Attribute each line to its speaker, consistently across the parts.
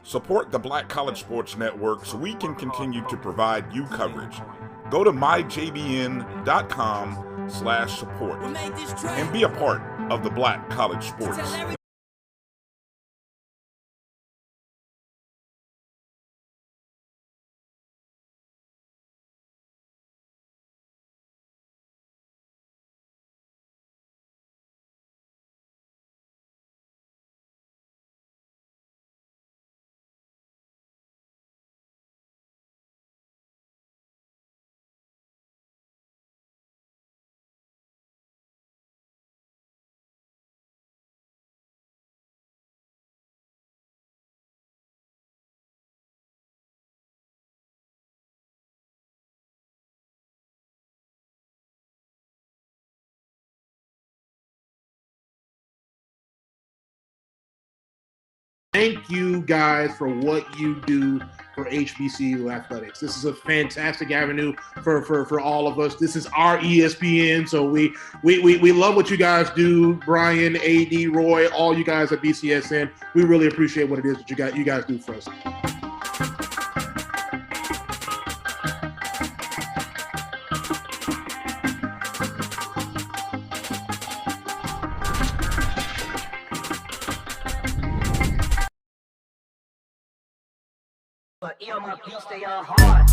Speaker 1: Support the Black College Sports Network so we can continue to provide you coverage. Go to myjbn.com/support and be a part of the Black College Sports.
Speaker 2: Thank you guys for what you do for HBCU athletics. This is a fantastic avenue for all of us. This is our ESPN, so we love what you guys do. Brian, AD, Roy, all you guys at BCSN. We really appreciate what it is that you guys do for us.
Speaker 3: But my beats, they are hard.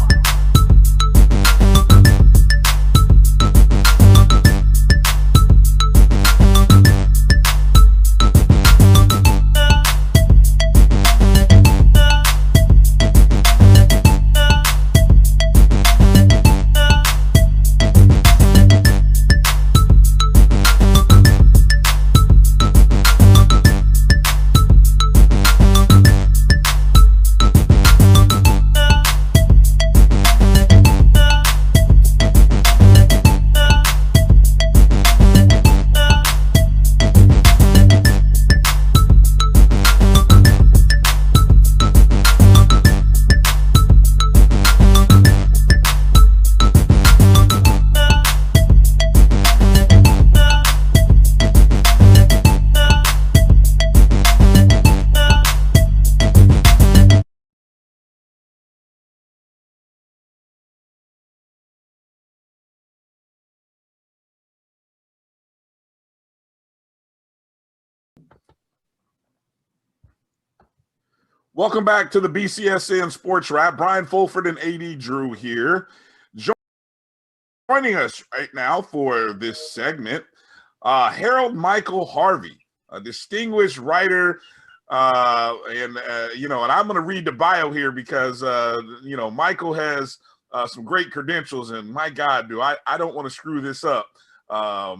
Speaker 1: Welcome back to the BCSN SportsWrap. Brian Fulford and AD Drew here. Joining us right now for this segment, Harold Michael Harvey, a distinguished writer, and I'm going to read the bio here because Michael has some great credentials, and my God, I don't want to screw this up. So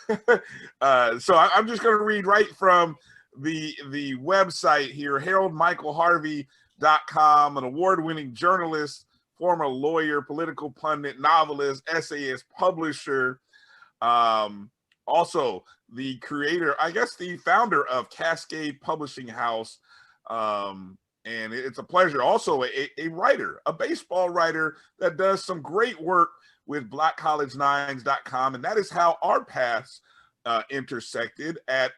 Speaker 1: I'm just going to read right from the website here, haroldmichaelharvey.com, an award-winning journalist, former lawyer, political pundit, novelist, essayist, publisher, also the creator, I guess the founder of Cascade Publishing House, and it's a pleasure. Also a writer, a baseball writer that does some great work with blackcollegenines.com, and that is how our paths intersected at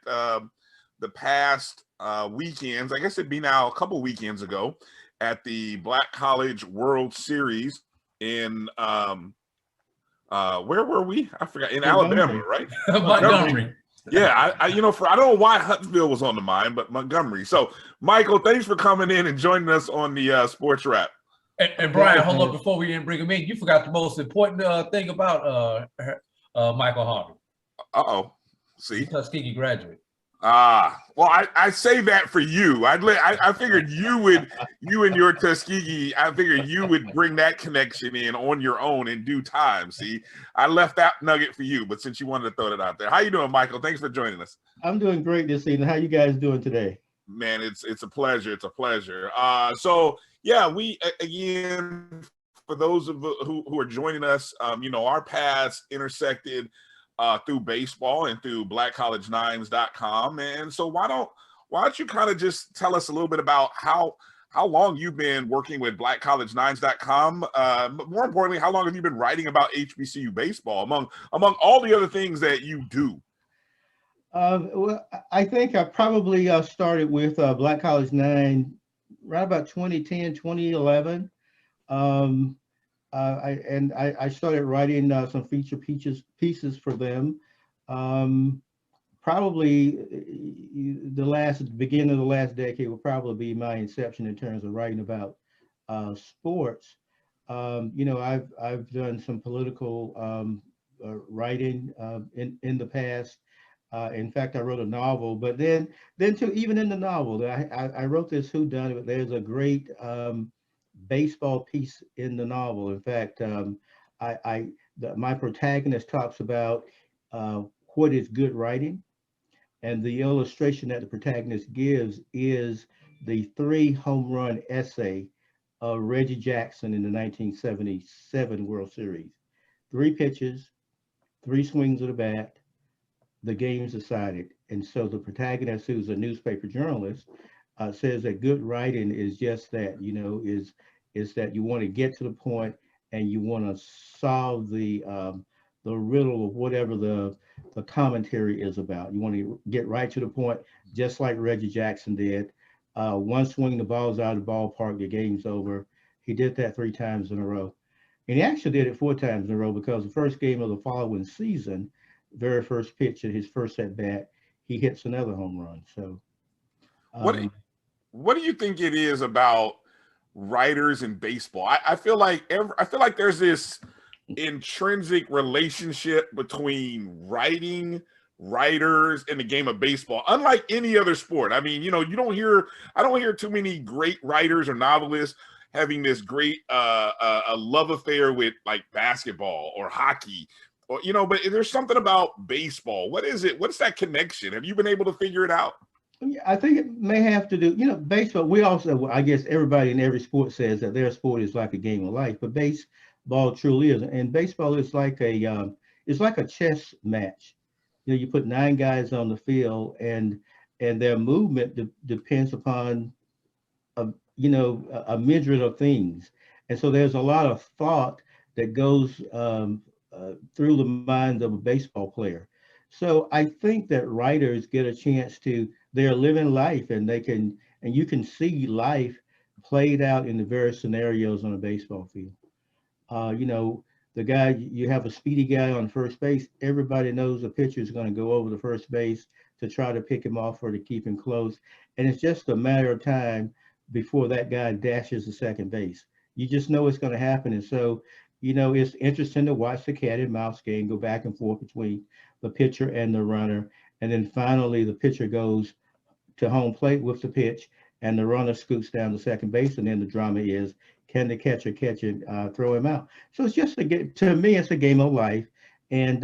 Speaker 1: the past weekends. I guess it'd be now a couple weekends ago at the Black College World Series in where were we? I forgot. In Alabama, right?
Speaker 4: Montgomery.
Speaker 1: Yeah, I I don't know why Huntsville was on the mind, but Montgomery. So, Michael, thanks for coming in and joining us on the Sports Wrap.
Speaker 4: And Brian, hold up before we didn't bring him in. You forgot the most important thing about Michael Harvey.
Speaker 1: Uh-oh. See?
Speaker 4: Tuskegee graduate.
Speaker 1: Well, I say that for you. I figured you and your Tuskegee, I figured you would bring that connection in on your own in due time. See, I left that nugget for you, but since you wanted to throw it out there. How you doing, Michael? Thanks for joining us.
Speaker 5: I'm doing great this evening. How you guys doing today?
Speaker 1: Man, it's a pleasure. It's a pleasure. So yeah, we again, for those of who are joining us, our paths intersected through baseball and through blackcollegenines.com. And so why don't you kind of just tell us a little bit about how long you've been working with blackcollegenines.com, but more importantly, how long have you been writing about HBCU baseball among all the other things that you do?
Speaker 5: Well, I think I probably started with Black College 9 right about 2010, 2011. I started writing some feature pieces for them. Probably the beginning of the last decade will probably be my inception in terms of writing about sports. I've done some political writing in the past. In fact, I wrote a novel, but then too, even in the novel, I wrote this whodunit. There's a great baseball piece in the novel. In fact, my protagonist talks about what is good writing, and the illustration that the protagonist gives is the 3 home run essay of Reggie Jackson in the 1977 World Series. 3 pitches, 3 swings of the bat, the game's decided. And so the protagonist, who's a newspaper journalist, says that good writing is just that, is that you want to get to the point and you want to solve the riddle of whatever the commentary is about. You want to get right to the point, just like Reggie Jackson did. One swing, the ball's out of the ballpark, the game's over. He did that 3 times in a row. And he actually did it 4 times in a row, because the first game of the following season, very first pitch at his first at bat, he hits another home run. So
Speaker 1: what do you think it is about writers in baseball? I feel like there's this intrinsic relationship between writers in the game of baseball, unlike any other sport. I mean, I don't hear too many great writers or novelists having this great a love affair with like basketball or hockey, or but there's something about baseball. What is it? What's that connection? Have you been able to figure it out?
Speaker 5: I think it may have to do, baseball. We also, I guess everybody in every sport says that their sport is like a game of life, but baseball truly is. And baseball is like a chess match. You put 9 guys on the field, and their movement depends upon a myriad of things. And so there's a lot of thought that goes through the mind of a baseball player. So I think that writers get a chance to, they're living life, and you can see life played out in the various scenarios on a baseball field. The guy, you have a speedy guy on first base, everybody knows the pitcher is going to go over to first base to try to pick him off or to keep him close. And it's just a matter of time before that guy dashes to second base. You just know it's going to happen. And so, it's interesting to watch the cat and mouse game go back and forth between the pitcher and the runner. And then finally, the pitcher goes to home plate with the pitch, and the runner scoots down to second base. And then the drama is, can the catcher catch it, throw him out? So it's just to me, it's a game of life. And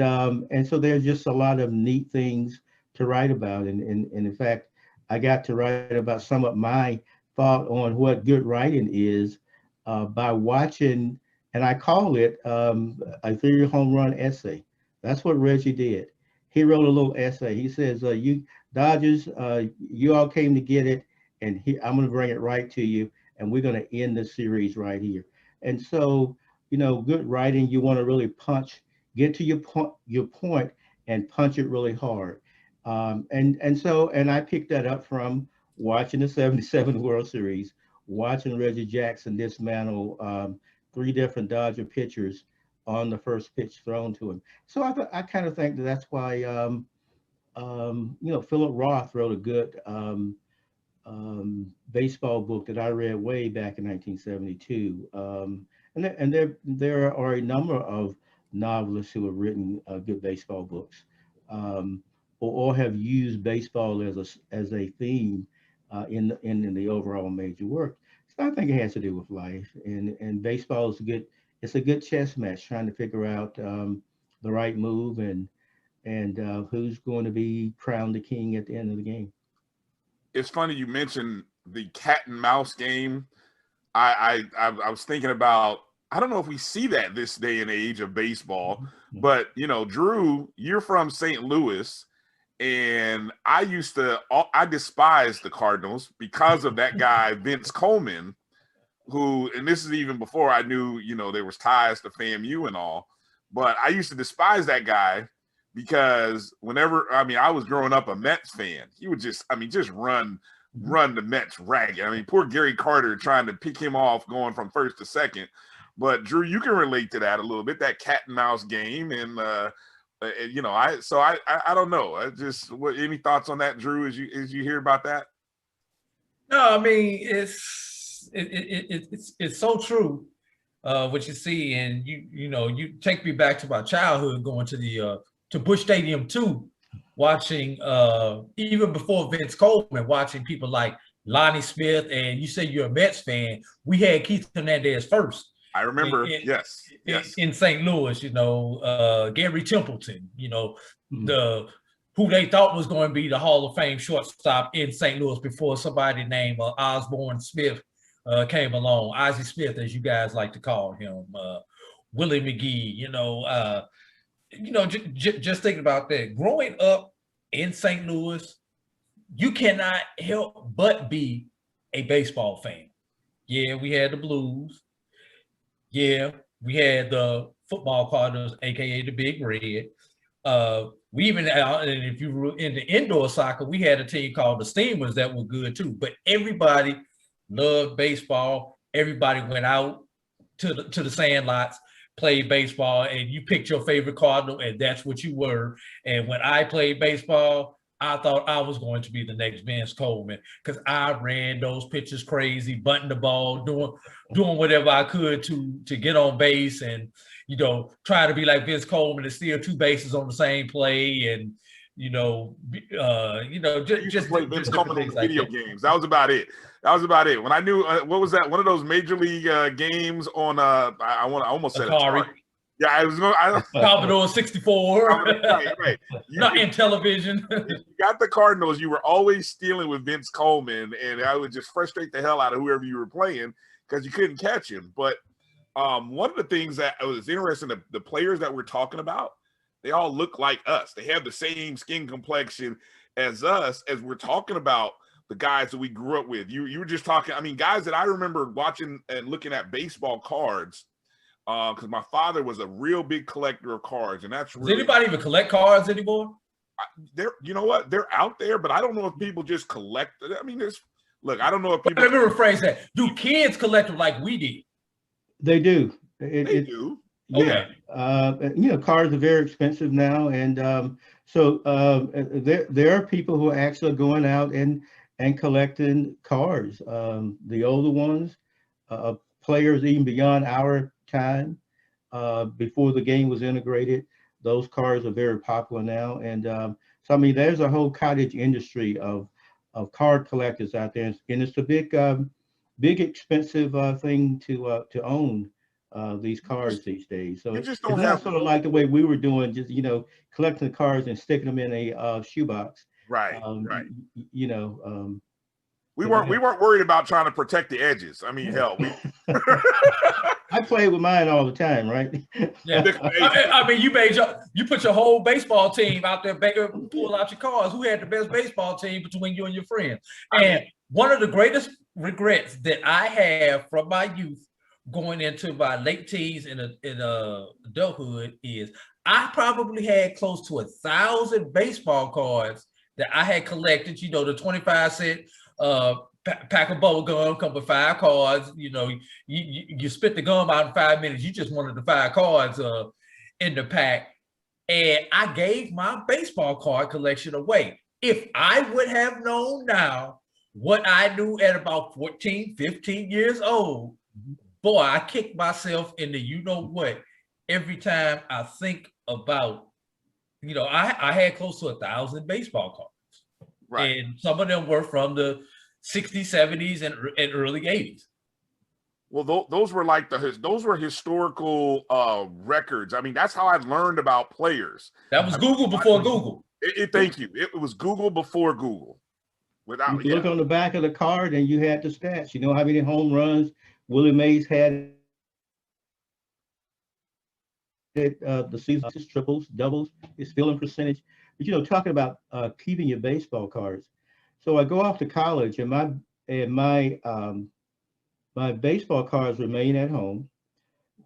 Speaker 5: so there's just a lot of neat things to write about. And in fact, I got to write about some of my thought on what good writing is by watching, and I call it a 3 home run essay. That's what Reggie did. He wrote a little essay. He says, you Dodgers, you all came to get it, and I'm going to bring it right to you, and we're going to end the series right here. And so, good writing, you want to really get to your point and punch it really hard. And I picked that up from watching the '77 World Series, watching Reggie Jackson dismantle 3 different Dodger pitchers on the first pitch thrown to him. So I kind of think that that's why Philip Roth wrote a good baseball book that I read way back in 1972. There are a number of novelists who have written good baseball books, or have used baseball as a theme in the overall major work. So I think it has to do with life, and baseball is good. It's a good chess match, trying to figure out the right move and who's going to be crowned the king at the end of the game.
Speaker 1: It's funny you mentioned the cat and mouse game. I was thinking about, I don't know if we see that this day and age of baseball, but Drew, you're from St. Louis, and I despised the Cardinals because of that guy Vince Coleman, who, and this is even before I knew there was ties to FAMU and all, but I used to despise that guy. Because I was growing up a Mets fan. He would just run the Mets ragged. Poor Gary Carter trying to pick him off going from first to second. But Drew, you can relate to that a little bit, that cat and mouse game. And I don't know. Any thoughts on that, Drew, as you hear about that?
Speaker 4: No, it's so true. What you see, and you take me back to my childhood, going to Busch Stadium too, watching even before Vince Coleman, watching people like Lonnie Smith, and you say you're a Mets fan. We had Keith Hernandez first.
Speaker 1: I remember, yes.
Speaker 4: In St. Louis, Gary Templeton, who they thought was going to be the Hall of Fame shortstop in St. Louis before somebody named Osborne Smith came along. Ozzie Smith, as you guys like to call him, Willie McGee, just thinking about that. Growing up in St. Louis, you cannot help but be a baseball fan. Yeah, we had the Blues. Yeah, we had the football Cardinals, aka the Big Red. We even, and if you were into indoor soccer, we had a team called the Steamers that were good too. But everybody loved baseball. Everybody went out to the sandlots, played baseball, and you picked your favorite Cardinal, and that's what you were. And when I played baseball, I thought I was going to be the next Vince Coleman, because I ran those pitches crazy, bunting the ball, doing whatever I could to get on base, and trying to be like Vince Coleman and steal 2 bases on the same play, and
Speaker 1: just play Vince Coleman on video games. That was about it. When I knew what was that? One of those major league games on I almost said Atari. Yeah,
Speaker 4: Commodore 64.
Speaker 1: Right.
Speaker 4: Not in television.
Speaker 1: If you got the Cardinals, you were always stealing with Vince Coleman, and I would just frustrate the hell out of whoever you were playing because you couldn't catch him. But one of the things that was interesting, the players that we're talking about, they all look like us. They have the same skin complexion as us, as we're talking about the guys that we grew up with. You were just talking, guys that I remember watching and looking at baseball cards, because my father was a real big collector of cards, and that's really, does
Speaker 4: anybody even collect cards anymore?
Speaker 1: You know what? They're out there, but I don't know if people just collect. I don't know if people.
Speaker 4: Let me rephrase that. Do kids collect them like we did?
Speaker 5: They do.
Speaker 1: They do.
Speaker 5: Yeah.
Speaker 1: Okay.
Speaker 5: Cars are very expensive now, and so there are people who are actually going out and collecting cars. The older ones, players even beyond our time, before the game was integrated, those cars are very popular now. And so there's a whole cottage industry of card collectors out there, and it's a big expensive thing to own these cards these days. So it's not sort of like the way we were doing, just collecting the cards and sticking them in a shoebox.
Speaker 1: Right.
Speaker 5: Right.
Speaker 1: We weren't worried about trying to protect the edges. Hell,
Speaker 5: I play with mine all the time, right?
Speaker 4: Yeah. You put your whole baseball team out there, pull out your cards. Who had the best baseball team between you and your friends? And one of the greatest regrets that I have from my youth going into my late teens and adulthood is I probably had close to 1,000 baseball cards that I had collected. You know, the 25-cent pack of bubble gum come with 5 cards. You know, you spit the gum out in 5 minutes. You just wanted the 5 cards in the pack. And I gave my baseball card collection away. If I would have known now what I knew at about 14, 15 years old, boy, I kicked myself in the you-know-what every time I think about, you know, I had close to 1,000 baseball cards. Right. And some of them were from the 60s, 70s, and early 80s.
Speaker 1: Well, those were like those were historical records. I mean, that's how I learned about players.
Speaker 4: That was Google before Google.
Speaker 1: Thank you. It was Google before Google.
Speaker 5: Without you look on the back of the card and you had the stats. You know how many home runs Willie Mays had. The season, triples, doubles, his fielding percentage. But you know, talking about keeping your baseball cards. So I go off to college, and my baseball cards remain at home.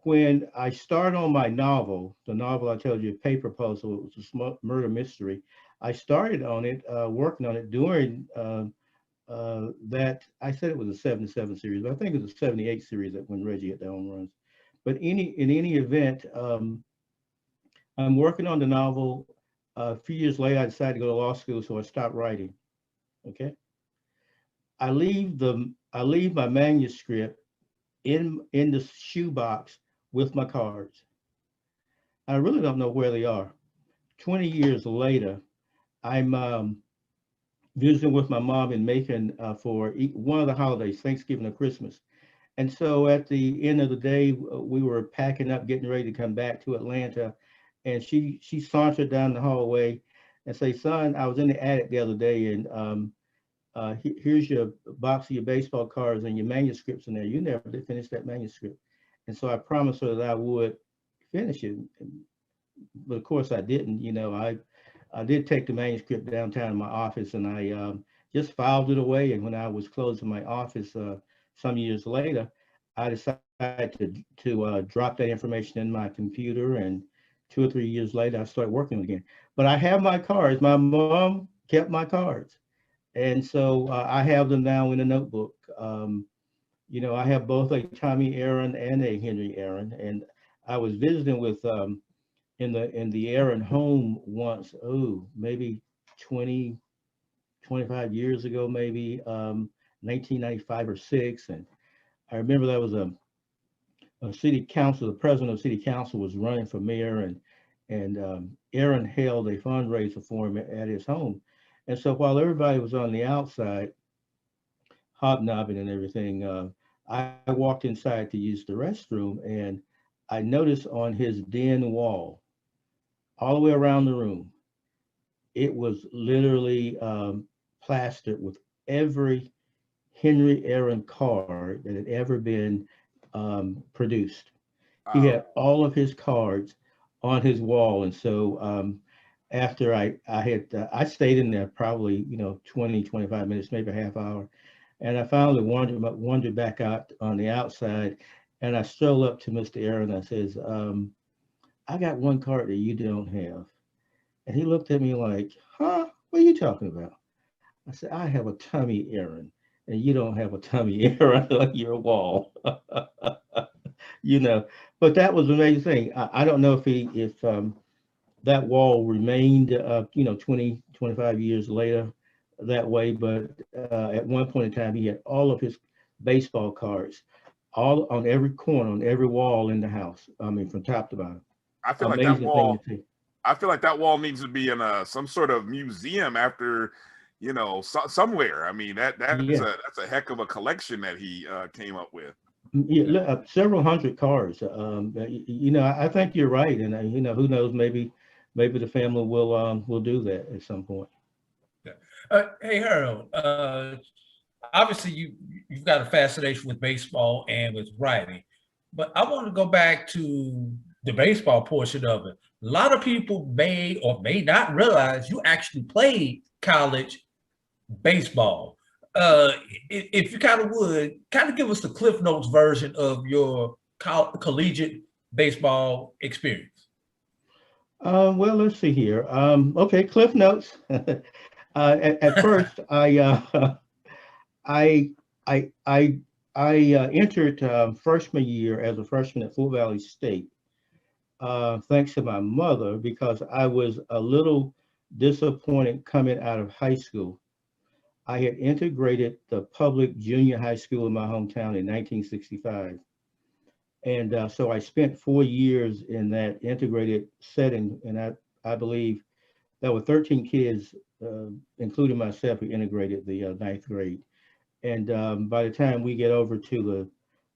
Speaker 5: When I start on my novel, the novel I told you, Paper Puzzle, it was a murder mystery. I started on it, working on it during that. I said it was a 77 series, but I think it was a 78 series that when Reggie hit the home runs. But in any event, I'm working on the novel. A few years later, I decided to go to law school, so I stopped writing. Okay. I leave my manuscript in the shoebox with my cards. I really don't know where they are. 20 years later, I'm visiting with my mom in Macon for one of the holidays, Thanksgiving or Christmas. And so at the end of the day, we were packing up, getting ready to come back to Atlanta. And she sauntered down the hallway and say, "Son, I was in the attic the other day, and here's your box of your baseball cards and your manuscripts in there. You never did finish that manuscript." And so I promised her that I would finish it. But of course I didn't. You know, I did take the manuscript downtown in my office, and I just filed it away. And when I was closing my office some years later, I decided to drop that information in my computer, and 2 or 3 years later, I started working again. But I have my cards. My mom kept my cards. And so I have them now in a notebook. You know, I have both a Tommy Aaron and a Henry Aaron. And I was visiting with in the Aaron home once, maybe 20, 25 years ago, maybe 1995 or 6. And I remember there was a city council, the president of city council was running for mayor, and Aaron held a fundraiser for him at his home. And so while everybody was on the outside, hobnobbing and everything, I walked inside to use the restroom, and I noticed on his den wall, all the way around the room, it was literally plastered with every Henry Aaron card that had ever been produced. He had all of his cards on his wall. And so after I stayed in there probably, 20, 25 minutes, maybe a half hour. And I finally wandered back out on the outside, and I strolled up to Mr. Aaron. I says, "I got one card that you don't have." And he looked at me like, "Huh? What are you talking about?" I said, "I have a Tommy Aaron, and you don't have a Tommy Aaron on your wall." But that was an amazing thing. I don't know if that wall remained, 20, 25 years later that way, but at one point in time, he had all of his baseball cards, all on every corner, on every wall in the house. I mean, from top to bottom.
Speaker 1: I feel like that wall needs to be in some sort of museum after, somewhere. I mean, that's a heck of a collection that he came up with.
Speaker 5: Yeah, several hundred cards. I think you're right, and who knows? Maybe the family will do that at some point.
Speaker 4: Hey Harold, obviously you've got a fascination with baseball and with writing, but I want to go back to the baseball portion of it. A lot of people may or may not realize you actually played college baseball. If you would give us the Cliff Notes version of your collegiate baseball experience.
Speaker 5: Well, let's see here. Okay, Cliff Notes. At first, I, I, I, I entered freshman year as a freshman at Fort Valley State, thanks to my mother, because I was a little disappointed coming out of high school. I had integrated the public junior high school in my hometown in 1965. And so I spent 4 years in that integrated setting. And I believe there were 13 kids, including myself, who integrated the ninth grade. And by the time we get over to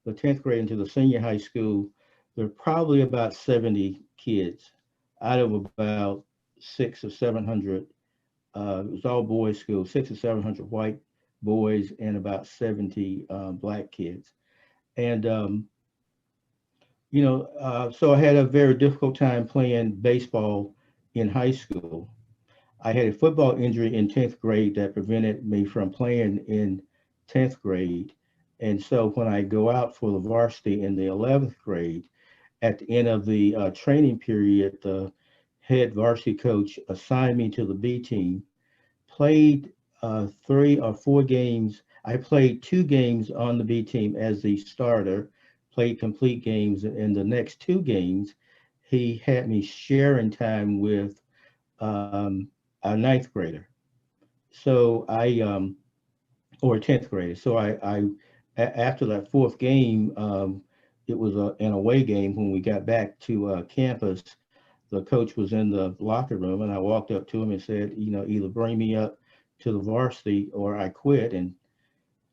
Speaker 5: the 10th grade into the senior high school, there are probably about 70 kids out of about six or 700. It was all boys school, six or 700 white boys and about 70 black kids. And so I had a very difficult time playing baseball in high school. I had a football injury in 10th grade that prevented me from playing in 10th grade. And so when I go out for the varsity in the 11th grade, at the end of the training period, the head varsity coach assigned me to the B team, played 3 or 4 games. I played 2 games on the B team as the starter, played complete games. And the next 2 games, he had me sharing time with a ninth grader. So or 10th grader. So after that fourth game, it was an away game. When we got back to campus, the coach was in the locker room, and I walked up to him and said, either bring me up to the varsity or I quit. And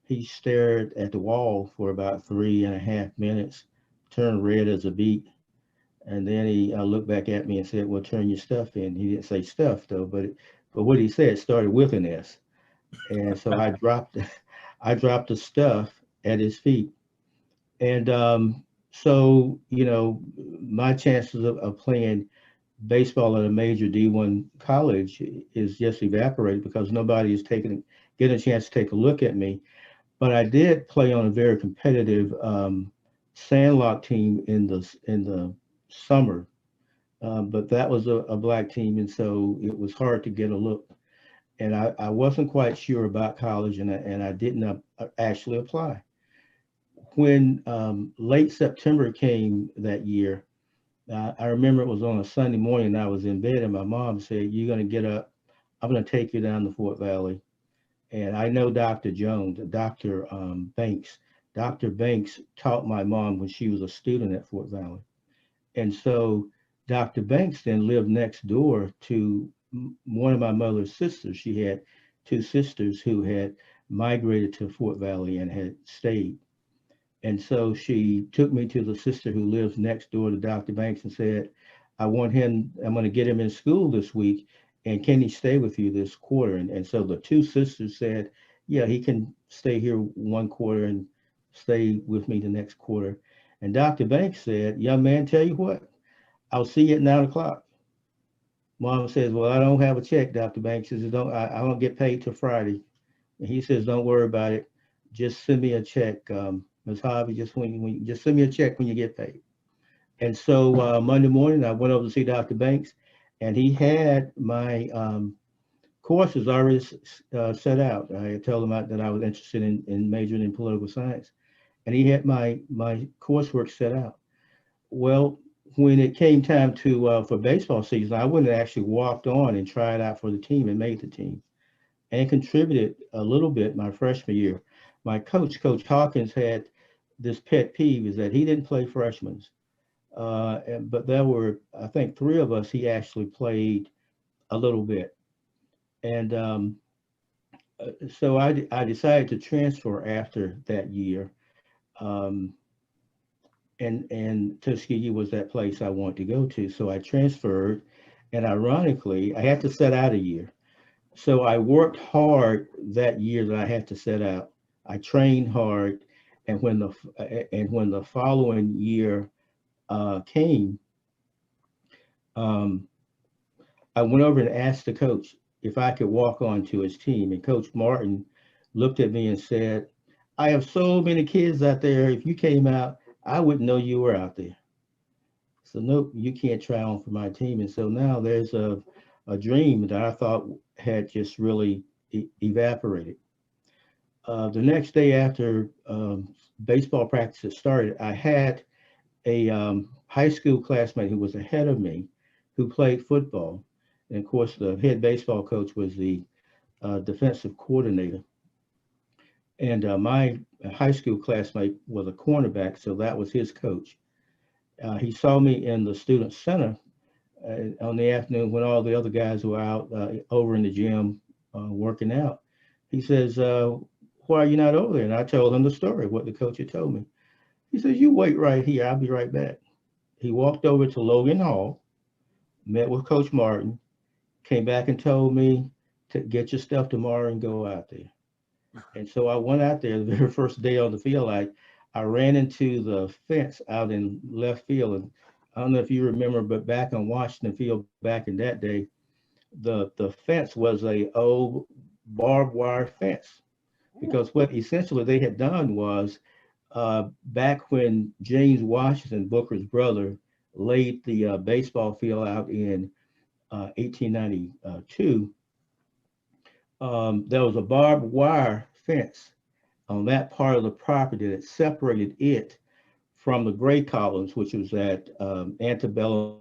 Speaker 5: he stared at the wall for about 3.5 minutes, turned red as a beet. And then he looked back at me and said, well, turn your stuff in. He didn't say stuff though, but what he said started with an S. And so I dropped the stuff at his feet. And so, my chances of playing baseball at a major D1 college is just evaporated because nobody is getting a chance to take a look at me. But I did play on a very competitive Sandlock team in the summer, but that was a black team, and so it was hard to get a look. And I wasn't quite sure about college, and I didn't actually apply. When late September came that year, I remember it was on a Sunday morning, and I was in bed, and my mom said, "You're going to get up. I'm going to take you down to Fort Valley." And I know Dr. Jones, Dr. Banks. Dr. Banks taught my mom when she was a student at Fort Valley. And so Dr. Banks then lived next door to one of my mother's sisters. She had 2 sisters who had migrated to Fort Valley and had stayed. And so she took me to the sister who lives next door to Dr. Banks and said, I'm going to get him in school this week. And can he stay with you this quarter? And so the 2 sisters said, yeah, he can stay here 1 quarter and stay with me the next quarter. And Dr. Banks said, young man, tell you what, I'll see you at 9 o'clock. Mom says, well, I don't have a check, Dr. Banks. She says, I don't get paid till Friday. And he says, don't worry about it. Just send me a check, Ms. Harvey, just send me a check when you get paid. And so Monday morning, I went over to see Dr. Banks, and he had my courses already set out. I told him that I was interested in majoring in political science, and he had my coursework set out. Well, when it came time for baseball season, I went and actually walked on and tried out for the team and made the team, and contributed a little bit my freshman year. My coach, Coach Hawkins, had this pet peeve is that he didn't play freshmen. But there were, I think, 3 of us he actually played a little bit. And so I decided to transfer after that year. And Tuskegee was that place I wanted to go to. So I transferred, and ironically, I had to set out a year. So I worked hard that year that I had to set out. I trained hard, and when the following year came, I went over and asked the coach if I could walk on to his team, and Coach Martin looked at me and said, I have so many kids out there. If you came out, I wouldn't know you were out there. So nope, you can't try on for my team. And so now there's a dream that I thought had just really evaporated. The next day after baseball practices started, I had a high school classmate who was ahead of me who played football. And of course, the head baseball coach was the defensive coordinator. And my high school classmate was a cornerback, so that was his coach. He saw me in the student center on the afternoon when all the other guys were out over in the gym working out. He says, why are you not over there? And I told him the story, what the coach had told me. He says, you wait right here. I'll be right back. He walked over to Logan Hall, met with Coach Martin, came back and told me to get your stuff tomorrow and go out there. And so I went out there the very first day on the field. I ran into the fence out in left field. And I don't know if you remember, but back on Washington Field back in that day, the fence was a old barbed wire fence. Because what essentially they had done was back when James Washington, Booker's brother, laid the baseball field out in 1892, there was a barbed wire fence on that part of the property that separated it from the Gray Columns, which was at Antebellum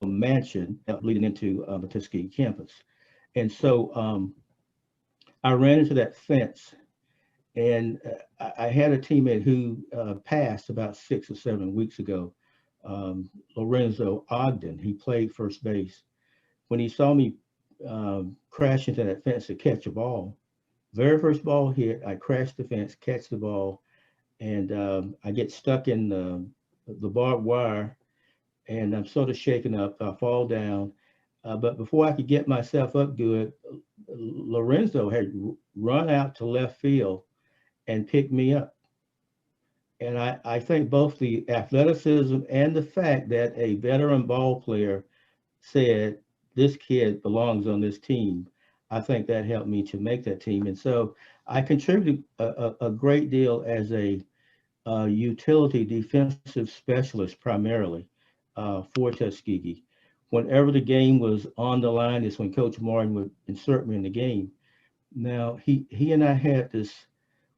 Speaker 5: Mansion leading into the Tuskegee campus. And so I ran into that fence, and I had a teammate who passed about 6 or 7 weeks ago, Lorenzo Ogden. He played first base. When he saw me crash into that fence to catch a ball, very first ball hit, I crashed the fence, catch the ball, and I get stuck in the barbed wire, and I'm sort of shaken up. I fall down. But before I could get myself up good, Lorenzo had run out to left field and picked me up. And I think both the athleticism and the fact that a veteran ball player said, this kid belongs on this team, I think that helped me to make that team. And so I contributed a great deal as a utility defensive specialist primarily for Tuskegee. Whenever the game was on the line is when Coach Martin would insert me in the game. Now, he and I had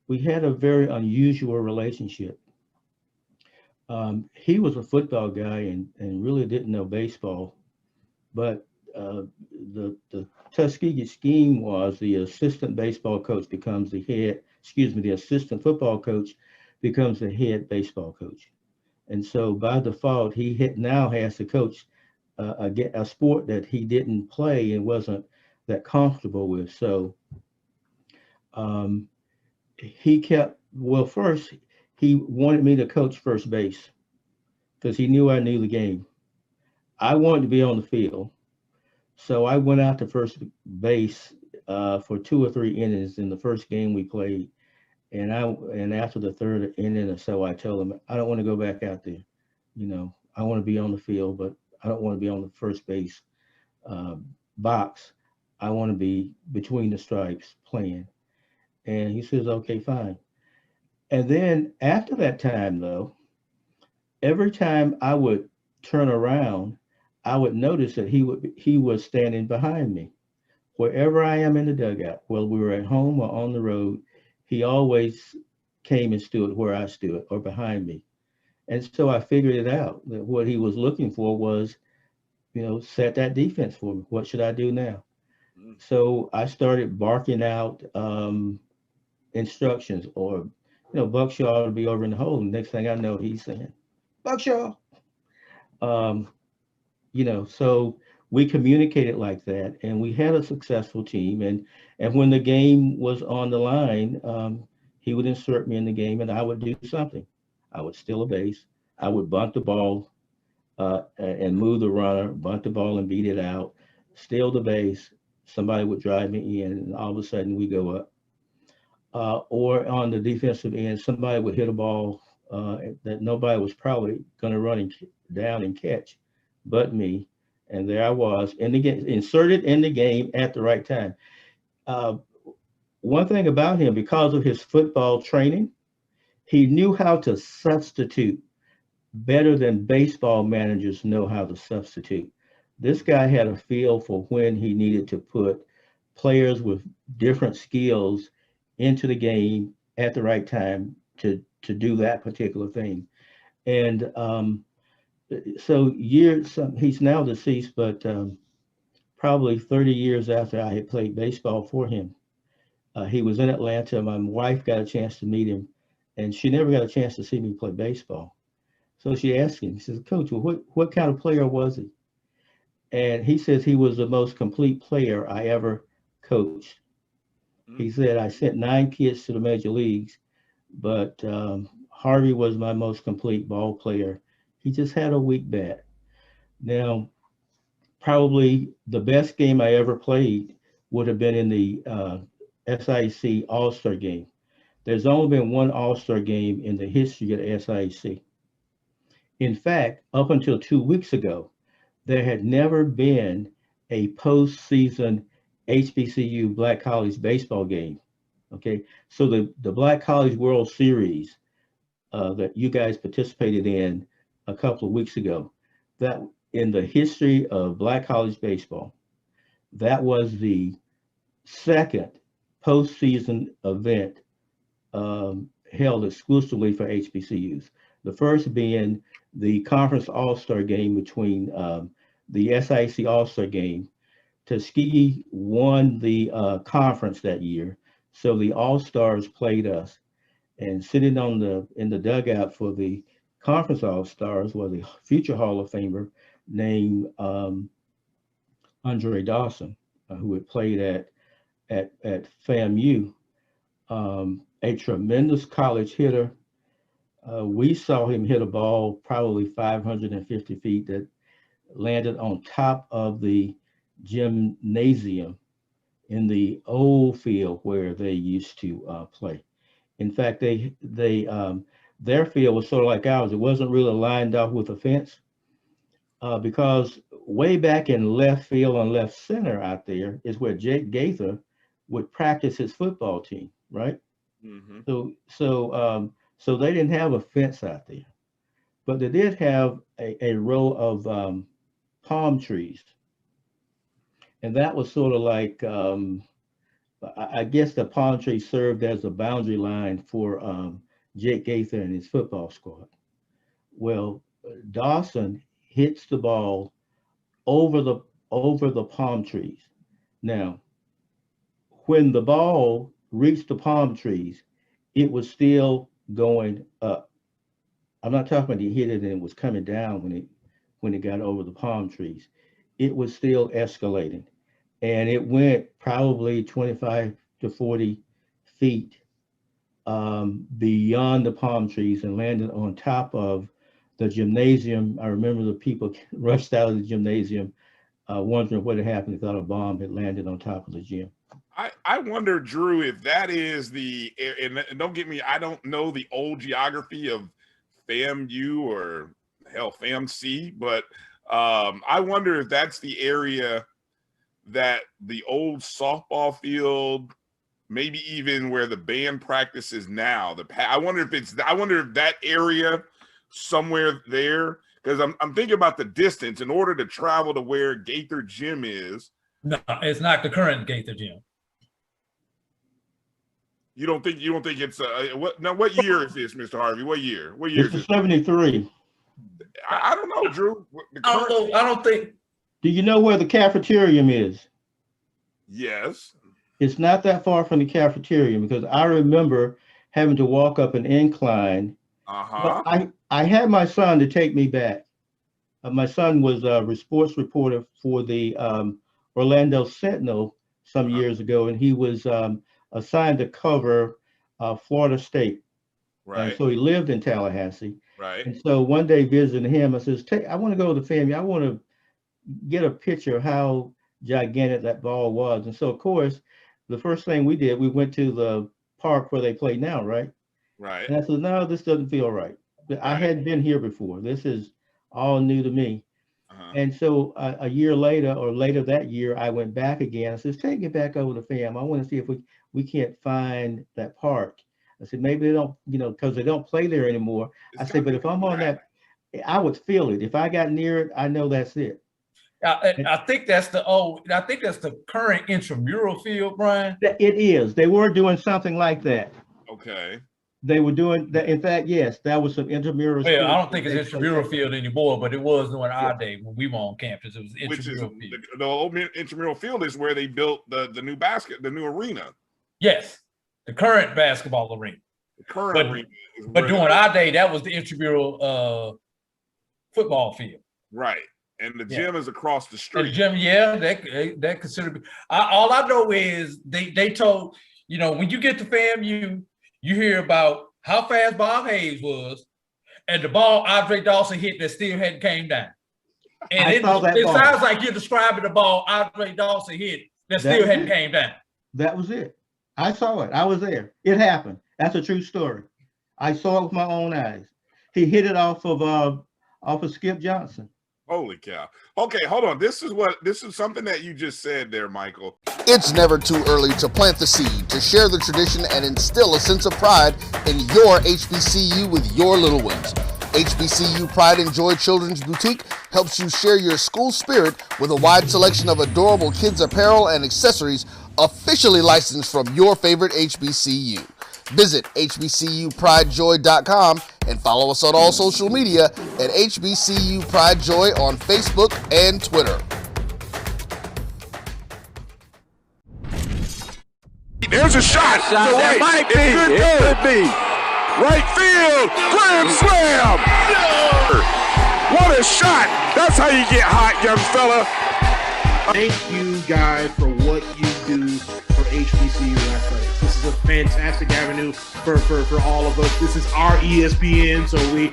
Speaker 5: we had a very unusual relationship. He was a football guy and really didn't know baseball, but the Tuskegee scheme was the assistant baseball coach becomes the assistant football coach becomes the head baseball coach. And so by default, he now has to coach a sport that he didn't play and wasn't that comfortable with. So first he wanted me to coach first base because he knew I knew the game. I wanted to be on the field. So I went out to first base for 2 or 3 innings in the first game we played. And after the third inning or so, I told him, I don't want to go back out there. I want to be on the field, but I don't want to be on the first base box. I want to be between the stripes playing. And he says, okay, fine. And then after that time, though, every time I would turn around, I would notice that he was standing behind me. Wherever I am in the dugout, whether we were at home or on the road, he always came and stood where I stood or behind me. And so I figured it out that what he was looking for was, set that defense for me. What should I do now? So I started barking out instructions or, Buckshaw to be over in the hole. And next thing I know, he's saying, Buckshaw. So we communicated like that and we had a successful team. And when the game was on the line, he would insert me in the game and I would do something. I would steal a base. I would bunt the ball and move the runner, bunt the ball and beat it out, steal the base. Somebody would drive me in and all of a sudden we go up. Or on the defensive end, somebody would hit a ball that nobody was probably going to run down and catch but me. And there I was in the game, inserted in the game at the right time. One thing about him, because of his football training, he knew how to substitute better than baseball managers know how to substitute. This guy had a feel for when he needed to put players with different skills into the game at the right time to do that particular thing. And so he's now deceased, but probably 30 years after I had played baseball for him, he was in Atlanta. My wife got a chance to meet him, and she never got a chance to see me play baseball. So she asked him, she says, Coach, well, what kind of player was he? And he says he was the most complete player I ever coached. He said, I sent 9 kids to the major leagues, but Harvey was my most complete ball player. He just had a weak bat. Now, probably the best game I ever played would have been in the SIC All-Star game. There's only been one All-Star game in the history of the SIC. In fact, up until 2 weeks ago, there had never been a postseason HBCU Black College baseball game. Okay, so the Black College World Series that you guys participated in a couple of weeks ago, that in the history of Black College baseball, that was the second postseason event held exclusively for HBCUs. The first being the Conference All-Star game between the SIC All-Star game. Tuskegee won the conference that year, so the All-Stars played us. And sitting in the dugout for the Conference All-Stars was a future Hall of Famer named Andre Dawson, who had played at FAMU, a tremendous college hitter. We saw him hit a ball probably 550 feet that landed on top of the gymnasium in the old field where they used to play. In fact, their field was sort of like ours. It wasn't really lined up with a fence because way back in left field and left center out there is where Jake Gaither would practice his football team, right? Mm-hmm. So they didn't have a fence out there, but they did have a row of palm trees. And that was sort of like, I guess the palm tree served as a boundary line for Jake Gaither and his football squad. Well, Dawson hits the ball over the palm trees. Now, when the ball reached the palm trees, it was still going up. I'm not talking about he hit it and it was coming down when it got over the palm trees. It was still escalating, and it went probably 25 to 40 feet beyond the palm trees and landed on top of the gymnasium. I remember the people rushed out of the gymnasium wondering what had happened. They thought a bomb had landed on top of the gym.
Speaker 1: I wonder, Drew, if that is and don't get me, I don't know the old geography of FAMU or hell FAMC, but I wonder if that's the area that the old softball field, maybe even where the band practices now. I wonder if that area somewhere there, because I'm thinking about the distance in order to travel to where Gaither Gym is.
Speaker 4: No, it's not the current Gaither Gym.
Speaker 1: You don't think it's what year is this, Mr. Harvey? What year? What year
Speaker 5: is
Speaker 1: it?
Speaker 5: 73.
Speaker 1: I don't know, Drew.
Speaker 4: I don't think.
Speaker 5: Do you know where the cafeterium is?
Speaker 1: Yes.
Speaker 5: It's not that far from the cafeterium because I remember having to walk up an incline. But I had my son to take me back. My son was a sports reporter for the Orlando Sentinel some years ago, and he was assigned to cover Florida State. Right. And so he lived in Tallahassee.
Speaker 1: Right.
Speaker 5: And so one day visiting him, I says, I want to go to the family. I want to get a picture of how gigantic that ball was. And so, of course, the first thing we did, we went to the park where they play now, right?
Speaker 1: Right.
Speaker 5: And I said, no, this doesn't feel right. I hadn't been here before. This is all new to me. And so a year later or later that year, I went back again. I said, take it back over to FAM. I want to see if we can't find that park. I said, maybe they don't, because they don't play there anymore. I said, but if I'm on that, I would feel it. If I got near it, I know that's it.
Speaker 4: I think that's the current intramural field, Brian.
Speaker 5: It is. They were doing something like that.
Speaker 1: Okay.
Speaker 5: They were doing that. In fact, yes, that was some intramural.
Speaker 4: Well, I
Speaker 5: sports
Speaker 4: don't think
Speaker 5: that
Speaker 4: it's
Speaker 5: they
Speaker 4: intramural
Speaker 5: played.
Speaker 4: field anymore, but it was during our day when we were on campus. It was
Speaker 1: Which is
Speaker 4: intramural field.
Speaker 1: the old intramural field is where they built the new arena.
Speaker 4: Yes, the current basketball arena.
Speaker 1: The current arena.
Speaker 4: But during our day, that was the intramural football field.
Speaker 1: Right. And the gym is across the street.
Speaker 4: And the gym, yeah, that considered. All I know is they told, when you get to FAMU, you hear about how fast Bob Hayes was, and the ball Andre Dawson hit that still hadn't came down. And it sounds like you're describing the ball Andre Dawson hit that still hadn't came down.
Speaker 5: That was it. I saw it. I was there. It happened. That's a true story. I saw it with my own eyes. He hit it off of Skip Johnson.
Speaker 1: Holy cow. Okay, hold on. This is something that you just said there, Michael.
Speaker 6: It's never too early to plant the seed, to share the tradition, and instill a sense of pride in your HBCU with your little ones. HBCU Pride and Joy Children's Boutique helps you share your school spirit with a wide selection of adorable kids apparel and accessories officially licensed from your favorite HBCU. Visit hbcupridejoy.com and follow us on all social media at HBCU Pride Joy on Facebook and Twitter.
Speaker 7: There's a shot. It might be. It could be. Right field. Grand slam. What a shot. That's how you get hot, young fella.
Speaker 2: Thank you guys for what you do for HBCU athletics. This is a fantastic avenue for all of us. This is our ESPN, so we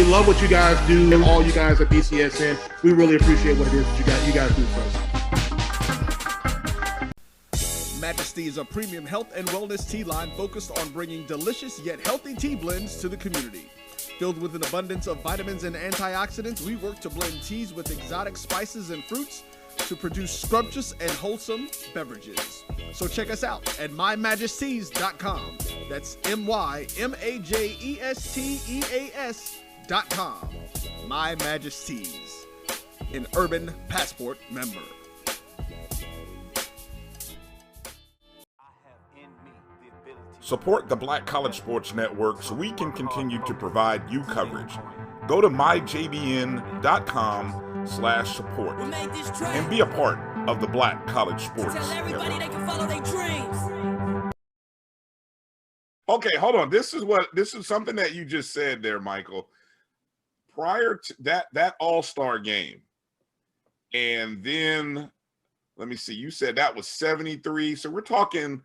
Speaker 2: love what you guys do, and all you guys at BCSN. We really appreciate what it is that you guys do for us.
Speaker 8: Majesty is a premium health and wellness tea line focused on bringing delicious yet healthy tea blends to the community. Filled with an abundance of vitamins and antioxidants, we work to blend teas with exotic spices and fruits to produce scrumptious and wholesome beverages. So check us out at mymajesties.com. That's MyMajesties.com. My Majesties, an Urban Passport member.
Speaker 1: Support the Black College Sports Network so we can continue to provide you coverage. Go to myjbn.com/support and be a part of the Black College Sports Network. Okay, hold on. This is something that you just said there, Michael. Prior to that All-Star game, and then let me see, you said that was 73. So we're talking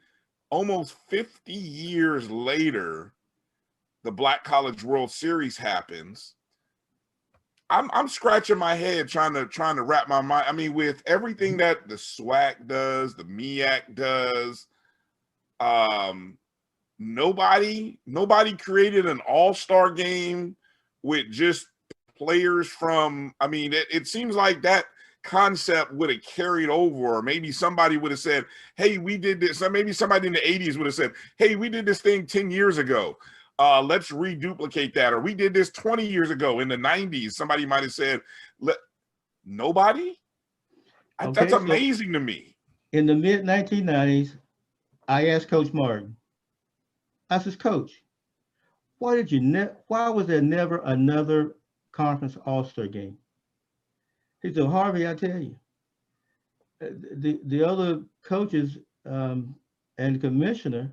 Speaker 1: almost 50 years later, the Black College World Series happens. I'm scratching my head trying to wrap my mind. I mean, with everything that the SWAC does, the MEAC does, nobody created an all-star game with just players from. I mean, it seems like that concept would have carried over, or maybe somebody would have said, hey, we did this. Or maybe somebody in the 80s would have said, hey, we did this thing 10 years ago. Let's reduplicate that. Or we did this 20 years ago in the 90s. Somebody might have said, nobody? Okay, that's amazing to me.
Speaker 5: In the mid-1990s, I asked Coach Martin, I said, Coach, why was there never another conference all-star game? He said, Harvey, I tell you, the other coaches and the commissioner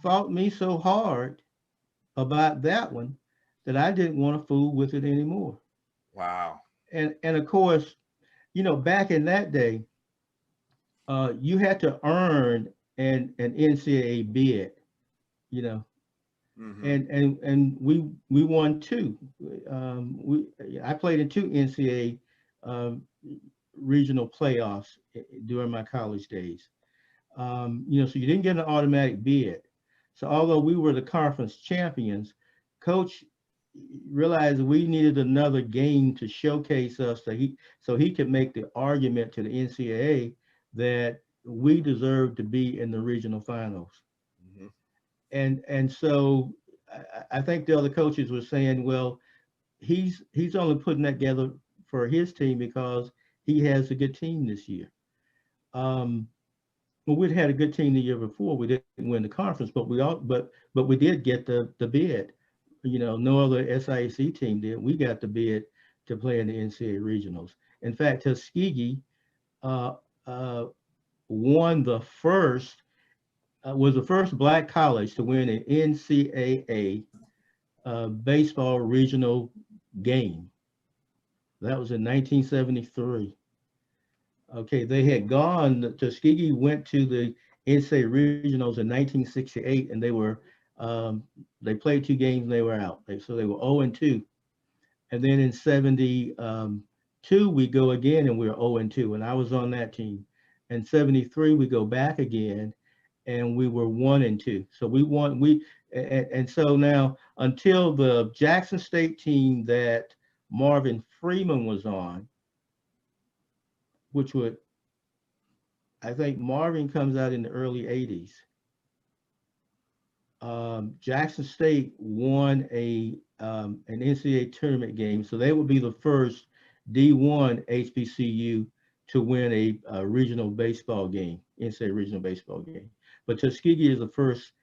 Speaker 5: fought me so hard about that one that I didn't want to fool with it anymore.
Speaker 1: Wow.
Speaker 5: And of course, back in that day, you had to earn an NCAA bid, mm-hmm. and we won two. I played in two NCAA regional playoffs during my college days. So you didn't get an automatic bid. So although we were the conference champions, Coach realized we needed another game to showcase us so he could make the argument to the NCAA that we deserved to be in the regional finals. Mm-hmm. And so I think the other coaches were saying, well, he's only putting that together for his team because he has a good team this year. Well, we'd had a good team the year before. We didn't win the conference, but we did get the bid. No other SIAC team did. We got the bid to play in the NCAA regionals. In fact, Tuskegee won was the first Black college to win an NCAA baseball regional game. That was in 1973. Okay, they had gone. Tuskegee went to the NCAA regionals in 1968, and they played 2 games and they were out. So they were 0-2. And then in 72 we go again and we're 0-2, and I was on that team. In 73 we go back again, and we were 1-2. So we won. And so now until the Jackson State team that Marvin Freeman was on, which I think Marvin comes out in the early 80s. Jackson State won an NCAA tournament game, so they would be the first D1 HBCU to win a regional baseball game, NCAA regional baseball game. But Tuskegee is the first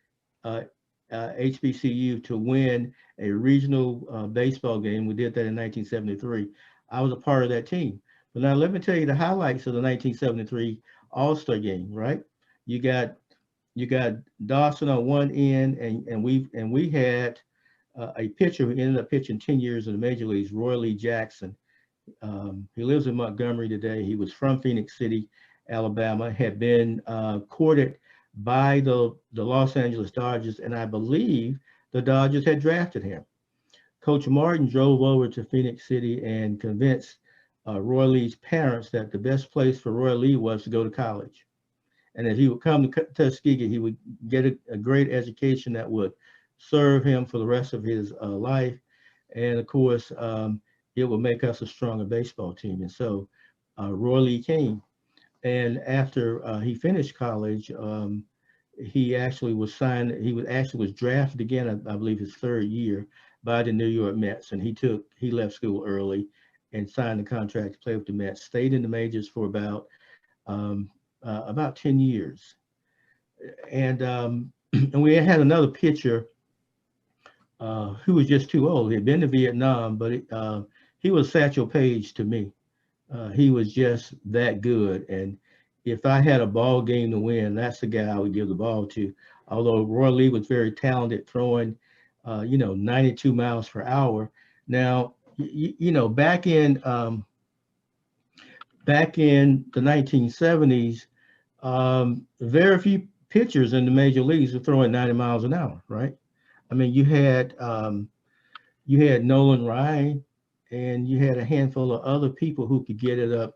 Speaker 5: HBCU to win a regional baseball game. We did that in 1973. I was a part of that team. But now let me tell you the highlights of the 1973 All-Star game, right? You got Dawson on one end, and we had a pitcher who ended up pitching 10 years in the major leagues, Roy Lee Jackson. He lives in Montgomery today. He was from Phoenix City, Alabama, had been courted by the Los Angeles Dodgers, and I believe the Dodgers had drafted him. Coach Martin drove over to Phoenix City and convinced Roy Lee's parents that the best place for Roy Lee was to go to college. And that he would come to Tuskegee, he would get a great education that would serve him for the rest of his life. And of course, it would make us a stronger baseball team. And so Roy Lee came. And after he finished college, he actually was signed, he was drafted again, I believe his 3rd year, by the New York Mets. And he left school early and signed the contract to play with the Mets, stayed in the majors for about 10 years. And we had another pitcher who was just too old. He had been to Vietnam, but he was Satchel Paige to me. He was just that good. And if I had a ball game to win, that's the guy I would give the ball to. Although Roy Lee was very talented, throwing 92 miles per hour. Now, back in the 1970s, very few pitchers in the major leagues were throwing 90 miles an hour, right? I mean, you had Nolan Ryan, and you had a handful of other people who could get it up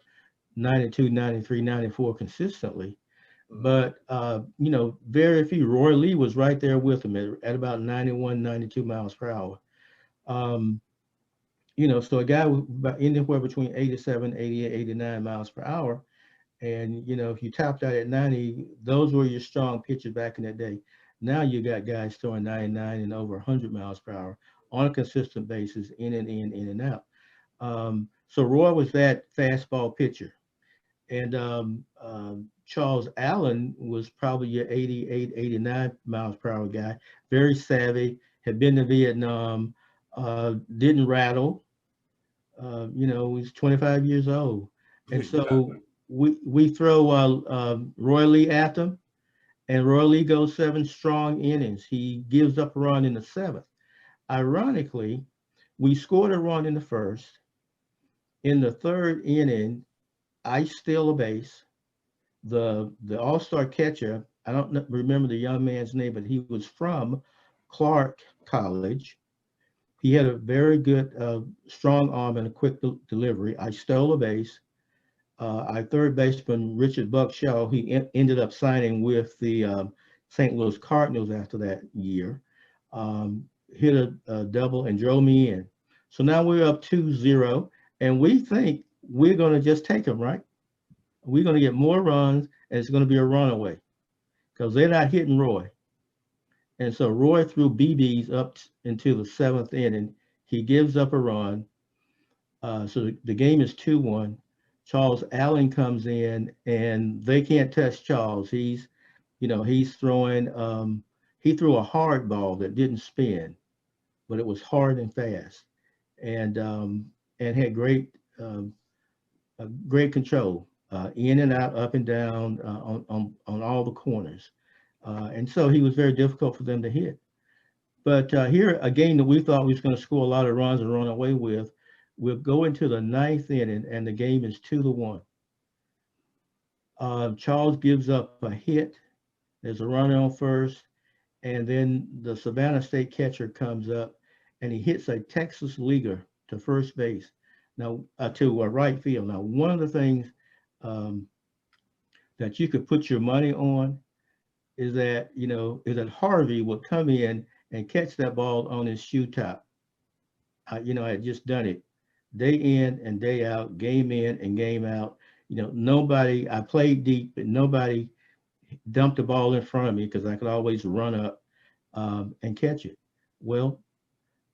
Speaker 5: 92, 93, 94 consistently. But, very few. Roy Lee was right there with him at about 91, 92 miles per hour. So a guy was anywhere between 87, 88, 89 miles per hour. And, if you topped out at 90, those were your strong pitchers back in that day. Now you got guys throwing 99 and over 100 miles per hour on a consistent basis, in and out. So Roy was that fastball pitcher. And Charles Allen was probably your 88, 89 miles per hour guy, very savvy, had been to Vietnam, didn't rattle. He's 25 years old. And so we throw Roy Lee at him, and Roy Lee goes 7 strong innings. He gives up a run in the 7th. Ironically, we scored a run in the 1st. In the 3rd inning, I steal a base. The all-star catcher, I don't remember the young man's name, but he was from Clark College. He had a very good, strong arm and a quick delivery. I stole a base. Our third baseman, Richard Buckshaw, he ended up signing with the St. Louis Cardinals after that year, hit a double and drove me in. So now we're up 2-0, and we think we're going to just take them, right? We're going to get more runs, and it's going to be a runaway because they're not hitting Roy. And so Roy threw BBs up into the 7th inning, He gives up a run. So the game is 2-1. Charles Allen comes in, and they can't touch Charles. He's throwing. He threw a hard ball that didn't spin, but it was hard and fast, and had great control, in and out, up and down, on all the corners, and so he was very difficult for them to hit. But here, a game that we thought we was going to score a lot of runs and run away with, we'll go into the 9th inning, and the game is 2-1. Charles gives up a hit. There's a runner on first, and then the Savannah State catcher comes up, and he hits a Texas leaguer to first base. Now, to right field. Now, one of the things that you could put your money on is that Harvey would come in and catch that ball on his shoe top. I had just done it day in and day out, game in and game out. I played deep, but nobody dumped the ball in front of me because I could always run up and catch it. Well,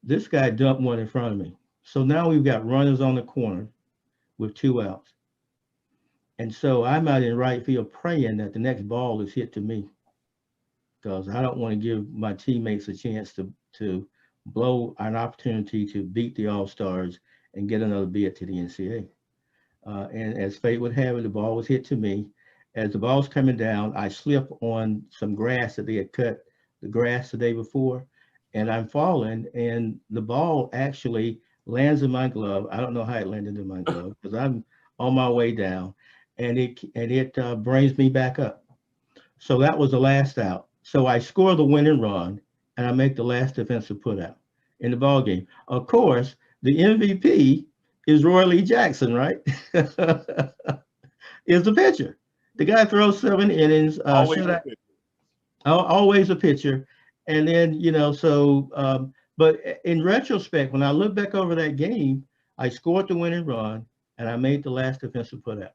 Speaker 5: this guy dumped one in front of me. So now we've got runners on the corner with 2 outs. And so I'm out in right field praying that the next ball is hit to me, because I don't want to give my teammates a chance to blow an opportunity to beat the All-Stars and get another bid to the NCAA. And as fate would have it, the ball was hit to me. As the ball's coming down, I slip on some grass that they had cut the grass the day before, and I'm falling, and the ball actually lands in my glove. I don't know how it landed in my glove because I'm on my way down, and it brings me back up. So that was the last out. So I score the winning run, and I make the last defensive putout in the ball game. Of course, the MVP is Roy Lee Jackson, right? Is the pitcher. The guy throws 7 innings. Always a pitcher. And then, but in retrospect, when I look back over that game, I scored the winning run and I made the last defensive putout.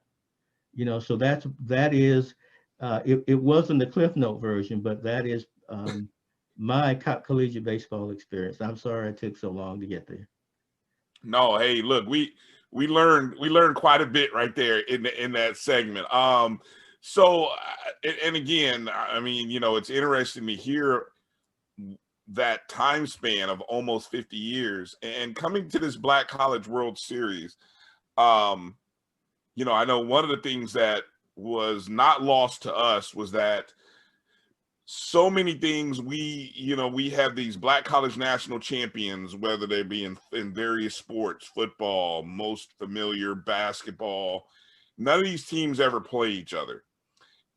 Speaker 5: So that is, it wasn't the Cliff Note version, but that is my collegiate baseball experience. I'm sorry it took so long to get there.
Speaker 1: No, hey, look, we learned quite a bit right there in that segment. So, and again, I mean, it's interesting to hear that time span of almost 50 years and coming to this Black College World Series. I know one of the things that was not lost to us was that so many things we have these Black College national champions, whether they be in various sports, football, most familiar, basketball. None of these teams ever play each other.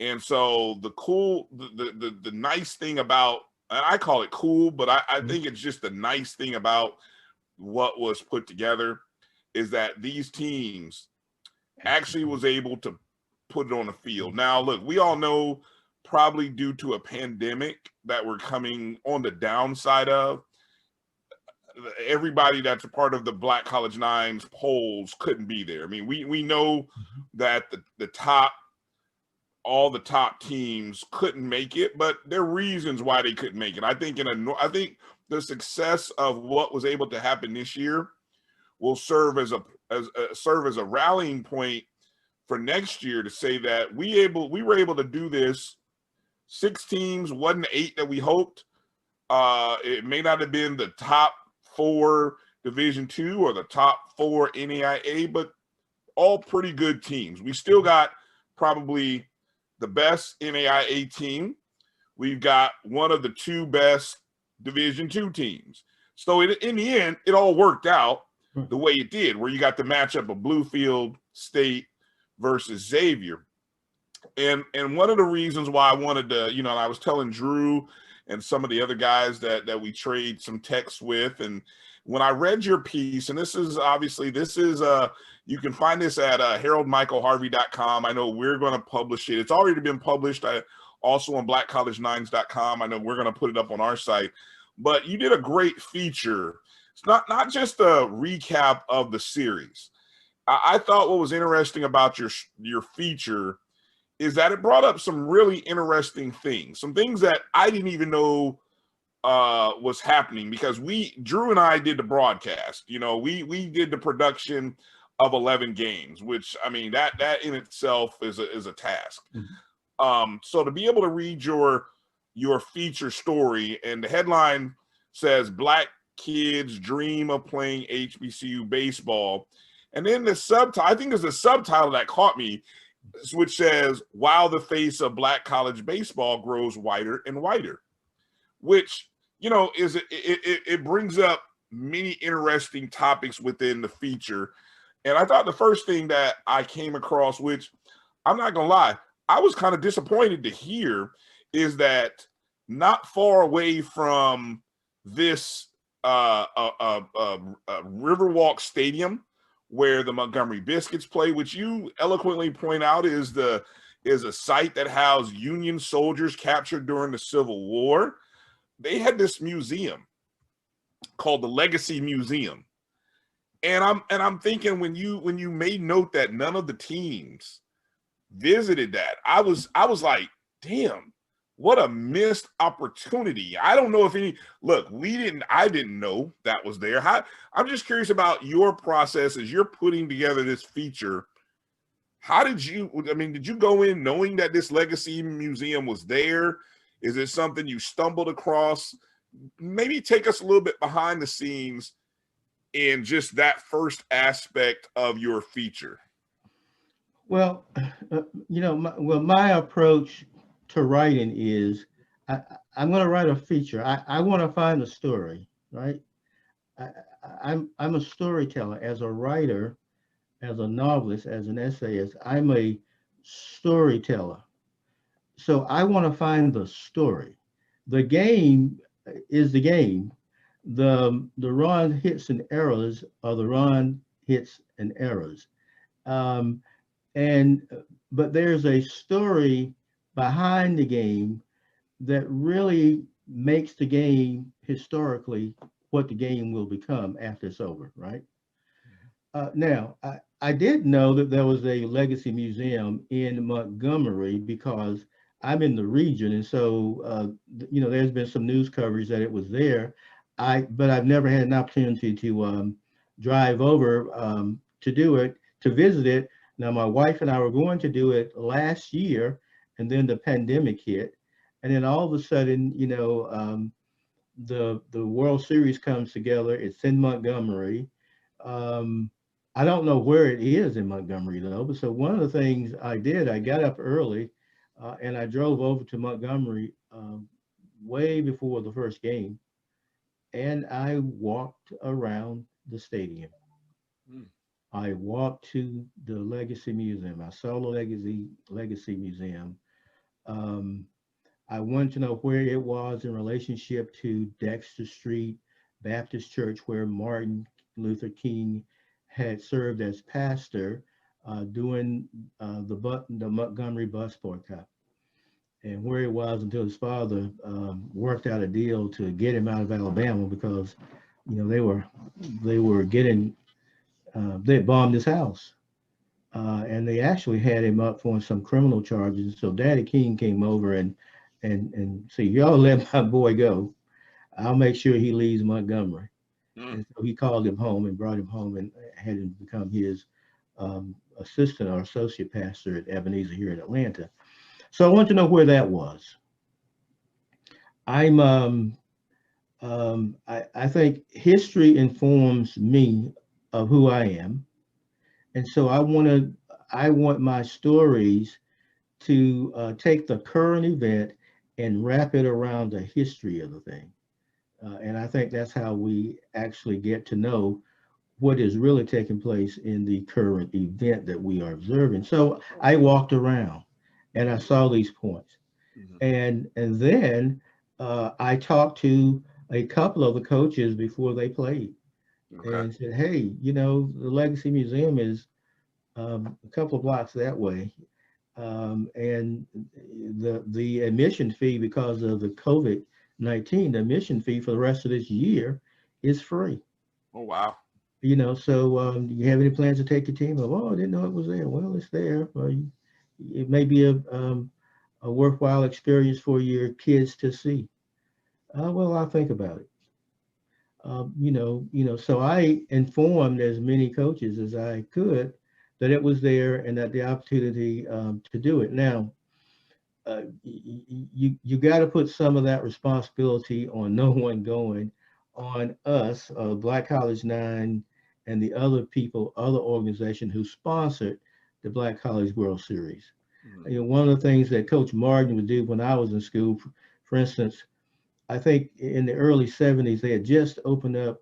Speaker 1: And so the nice thing about, and I call it cool, but I think it's just the nice thing about what was put together is that these teams actually was able to put it on the field. Now, look, we all know probably due to a pandemic that we're coming on the downside of, everybody that's a part of the Black College Nines polls couldn't be there. I mean, we know that all the top teams couldn't make it, but there are reasons why they couldn't make it. I think the success of what was able to happen this year will serve as a rallying point for next year to say that we were able to do this. 6 teams, wasn't the 8 that we hoped. It may not have been the top 4 Division II or the top 4 NAIA, but all pretty good teams. We still got probably the best NAIA team. We've got one of the 2 best Division II teams. So in the end, it all worked out the way it did, where you got the matchup of Bluefield State versus Xavier. And one of the reasons why I wanted to, and I was telling Drew and some of the other guys that we trade some texts with, and when I read your piece, and this is you can find this at haroldmichaelharvey.com. I know we're going to publish it. It's already been published. Also on blackcollegenines.com. I know we're going to put it up on our site. But you did a great feature. It's not just a recap of the series. I thought what was interesting about your feature is that it brought up some really interesting things, some things that I didn't even know was happening, because Drew and I did the broadcast. You know, we did the production of 11 games, which, I mean, that in itself is a task.
Speaker 5: Mm-hmm.
Speaker 1: So to be able to read your feature story, and the headline says Black kids dream of playing HBCU baseball, and then the subtitle, I think there's a subtitle that caught me, which says, while the face of Black college baseball grows whiter and whiter, which, you know, it brings up many interesting topics within the feature. And I thought the first thing that I came across, which I'm not gonna lie, I was kind of disappointed to hear, is that not far away from this Riverwalk Stadium, where the Montgomery Biscuits play, which you eloquently point out is a site that housed Union soldiers captured during the Civil War. They had this museum called the Legacy Museum. And I'm thinking, when you made note that none of the teams visited that, I was like, damn, what a missed opportunity. I don't know if I didn't know that was there. I'm just curious about your process as you're putting together this feature. Did you go in knowing that this Legacy Museum was there? Is it something you stumbled across? Maybe take us a little bit behind the scenes in just that first aspect of your feature.
Speaker 5: Well, my approach to writing is, I'm going to write a feature. I want to find a story, right? I'm a storyteller. As a writer, as a novelist, as an essayist, I'm a storyteller. So I want to find the story. The game is the game. The run, hits, and errors are the run, hits, and errors. But there's a story behind the game that really makes the game historically what the game will become after it's over, right? Now, I did know that there was a Legacy Museum in Montgomery because I'm in the region, and so there's been some news coverage that it was there. But I've never had an opportunity to drive over to visit it. Now, my wife and I were going to do it last year, and then the pandemic hit, and then all of a sudden, the World Series comes together. It's in Montgomery. I don't know where it is in Montgomery though. But so one of the things I did, I got up early, and I drove over to Montgomery way before the first game, and I walked around the stadium. I walked to the Legacy Museum. I saw the Legacy Museum. I wanted to know where it was in relationship to Dexter Street Baptist Church, where Martin Luther King had served as pastor during the Montgomery bus boycott, and where it was until his father worked out a deal to get him out of Alabama, because they were getting they had bombed his house, and they actually had him up for some criminal charges. So Daddy King came over and said, y'all let my boy go, I'll make sure he leaves Montgomery. And so he called him home and brought him home and had him become his assistant or associate pastor at Ebenezer here in Atlanta. So I want to know where that was. I think history informs me of who I am, and so I want my stories to take the current event and wrap it around the history of the thing. And I think that's how we actually get to know what is really taking place in the current event that we are observing. So I walked around and I saw these points. And then I talked to a couple of the coaches before they played. Okay. And said, hey, the Legacy Museum is a couple of blocks that way. And the admission fee, because of the COVID-19, the admission fee for the rest of this year is free.
Speaker 1: Oh, wow.
Speaker 5: So you have any plans to take your team? Oh, I didn't know it was there. Well, it's there. It may be a worthwhile experience for your kids to see. Well, I'll think about it. So I informed as many coaches as I could that it was there and that the opportunity to do it. Now, you got to put some of that responsibility on no one going, on us, Black College Nine, and the other people, other organizations who sponsored the Black College World Series. One of the things that Coach Martin would do when I was in school, for instance, I think in the early 70s, they had just opened up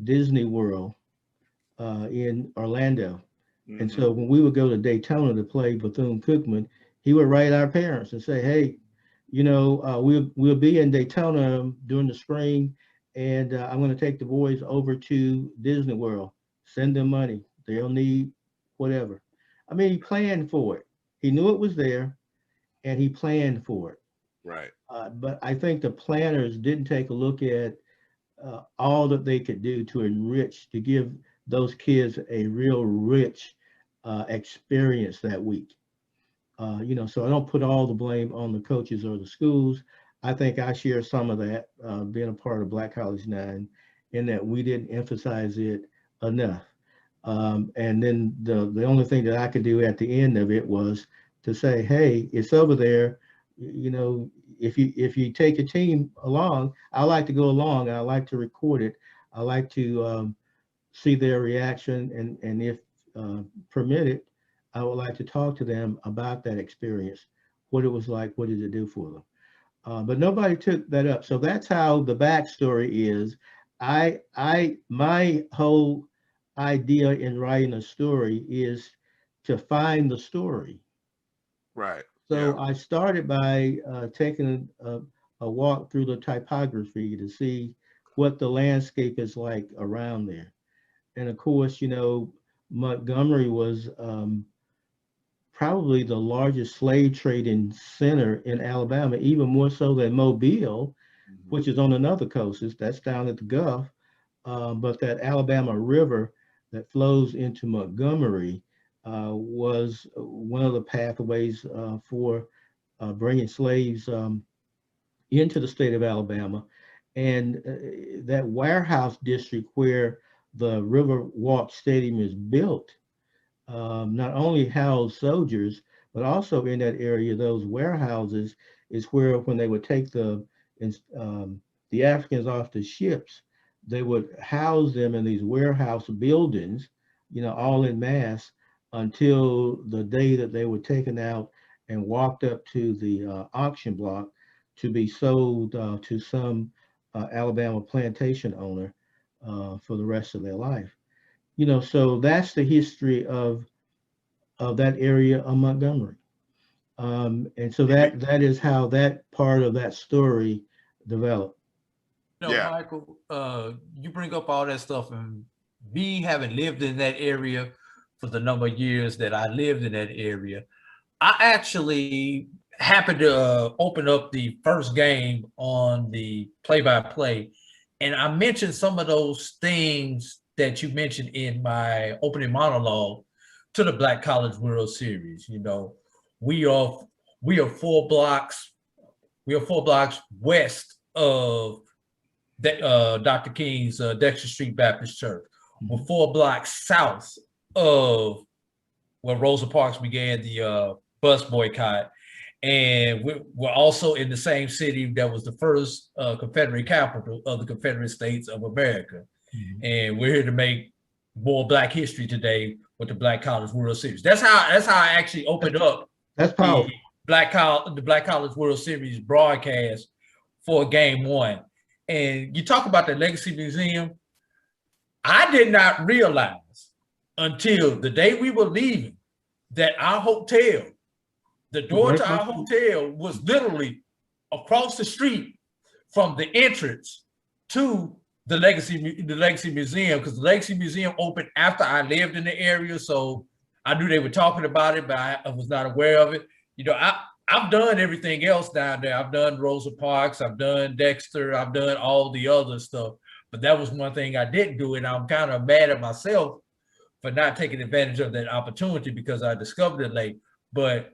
Speaker 5: Disney World in Orlando. And so when we would go to Daytona to play Bethune-Cookman, he would write our parents and say, hey, we'll be in Daytona during the spring, and I'm going to take the boys over to Disney World. Send them money. They'll need whatever. I mean, he planned for it. He knew it was there, and he planned for it.
Speaker 1: Right.
Speaker 5: But I think the planners didn't take a look at all that they could do to enrich, to give those kids a real rich experience that week. So I don't put all the blame on the coaches or the schools. I think I share some of that, being a part of Black College Nine, in that we didn't emphasize it enough. And then the only thing that I could do at the end of it was to say, hey, it's over there. If you take a team along, I like to go along. I like to record it. I like to see their reaction, and if permitted, I would like to talk to them about that experience, what it was like, what did it do for them. But nobody took that up. So that's how the backstory is. My whole idea in writing a story is to find the story.
Speaker 1: Right.
Speaker 5: So I started by taking a walk through the topography to see what the landscape is like around there. And of course, Montgomery was probably the largest slave trading center in Alabama, even more so than Mobile, which is on another coast. That's down at the Gulf. But that Alabama River that flows into Montgomery was one of the pathways for bringing slaves into the state of Alabama. And that warehouse district where the Riverwalk Stadium is built, not only housed soldiers, but also in that area, those warehouses is where, when they would take the Africans off the ships, they would house them in these warehouse buildings, all in mass, until the day that they were taken out and walked up to the auction block to be sold to some Alabama plantation owner for the rest of their life. So that's the history of that area of Montgomery. And so that is how that part of that story developed.
Speaker 4: Michael, you bring up all that stuff, and me having lived in that area for the number of years that I lived in that area, I actually happened to open up the first game on the play-by-play, and I mentioned some of those things that you mentioned in my opening monologue to the Black College World Series. We are 4 blocks west of Dr. King's Dexter Street Baptist Church. We're 4 blocks south of where Rosa Parks began the bus boycott. And we're also in the same city that was the first Confederate capital of the Confederate States of America. And we're here to make more Black history today with the Black College World Series. That's how I actually opened up.
Speaker 5: That's powerful.
Speaker 4: The Black College World Series broadcast for Game 1. And you talk about the Legacy Museum. I did not realize until the day we were leaving that our hotel, the door to our hotel, was literally across the street from the entrance to the Legacy Museum, because the Legacy Museum opened after I lived in the area. So I knew they were talking about it, but I was not aware of it. I've done everything else down there. I've done Rosa Parks, I've done Dexter, I've done all the other stuff. But that was one thing I didn't do, and I'm kind of mad at myself for not taking advantage of that opportunity because I discovered it late. But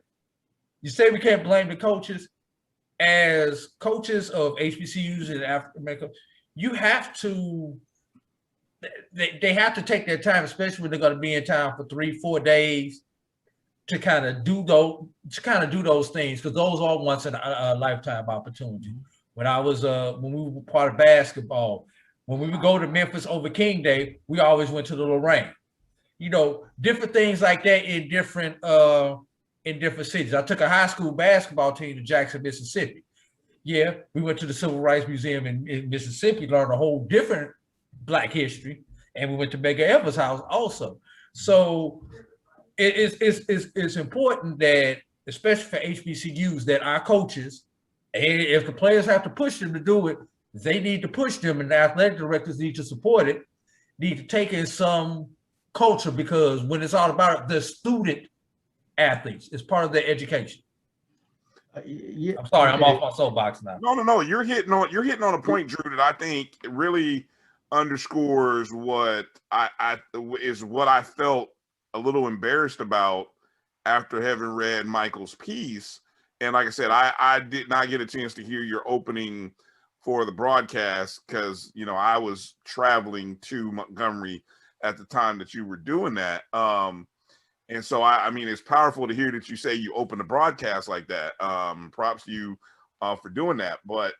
Speaker 4: you say we can't blame the coaches. as coaches of HBCUs in African America, you have to. They have to take their time, especially when they're going to be in town for 3-4 days, to kind of do those things, because those are once in a lifetime opportunity. When we were part of basketball, when we would go to Memphis over King Day, we always went to the Lorraine. You know, different things like that in different cities. I took a high school basketball team to Jackson, Mississippi. Yeah, we went to the Civil Rights Museum in Mississippi, learned a whole different Black history, and we went to Medgar Evers' house also. So it's important that, especially for HBCUs, that our coaches, and if the players have to push them to do it, they need to push them, and the athletic directors need to support it, need to take in some culture, because when it's all about the student athletes, it's part of their education.
Speaker 5: Yeah,
Speaker 4: I'm sorry, I'm off my soapbox now.
Speaker 1: No. You're hitting on a point, Drew, that I think really underscores what I felt a little embarrassed about after having read Michael's piece. And like I said, I did not get a chance to hear your opening for the broadcast because, you know, I was traveling to Montgomery at the time that you were doing that. And so, I mean, it's powerful to hear that you say you opened the broadcast like that. Props to you for doing that. But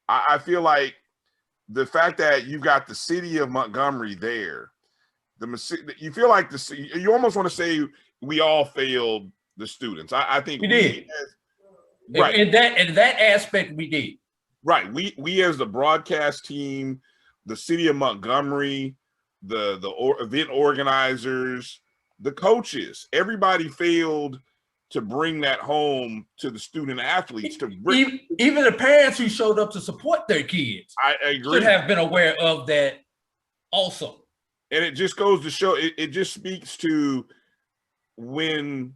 Speaker 1: I feel like the fact that you've got the city of Montgomery there, you feel like you almost want to say we all failed the students. I think
Speaker 4: we did. Right. In that aspect, we did.
Speaker 1: Right. We as the broadcast team, the city of Montgomery, the event organizers, the coaches, everybody failed to bring that home to the student athletes.
Speaker 4: Even the parents who showed up to support their kids,
Speaker 1: I agree,
Speaker 4: should have been aware of that also.
Speaker 1: And it just goes to show, it just speaks to when.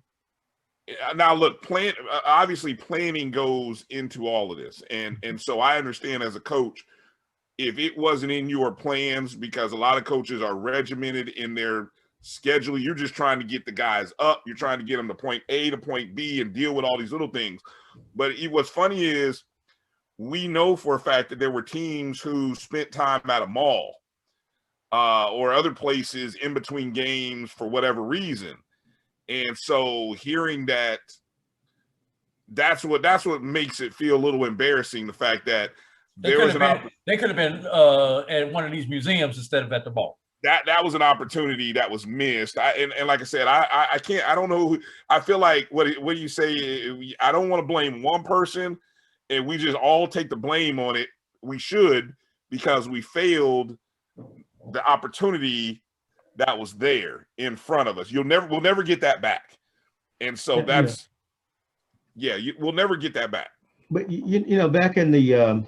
Speaker 1: Now look, obviously planning goes into all of this, and so I understand as a coach, if it wasn't in your plans, because a lot of coaches are regimented in their schedule, you're just trying to get the guys up, you're trying to get them to point A to point B and deal with all these little things. But what's funny is we know for a fact that there were teams who spent time at a mall or other places in between games for whatever reason. And so hearing that's what makes it feel a little embarrassing, the fact that
Speaker 4: they could have been at one of these museums instead of at the mall.
Speaker 1: That was an opportunity that was missed. And like I said, I can't, I don't know. I feel like what do you say? I don't want to blame one person and we just all take the blame on it. We should, because we failed the opportunity that was there in front of us. We'll never get that back. And so we'll never get that back.
Speaker 5: But you know, back in the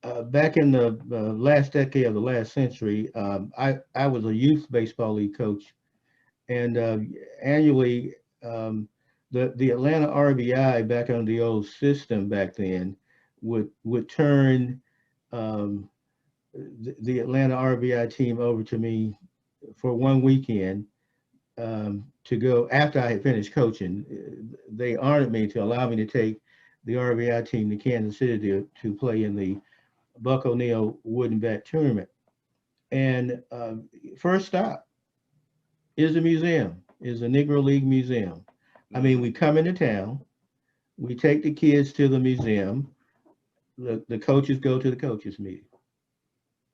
Speaker 5: last decade of the last century, I was a youth baseball league coach, and annually the Atlanta RBI, back on the old system back then, would turn the Atlanta RBI team over to me for one weekend to go after I had finished coaching. They honored me to allow me to take the RBI team to Kansas City to play in the Buck O'Neil Wooden Bat Tournament. And first stop is the museum, is the Negro League Museum. I mean, we come into town, we take the kids to the museum, the coaches go to the coaches meeting.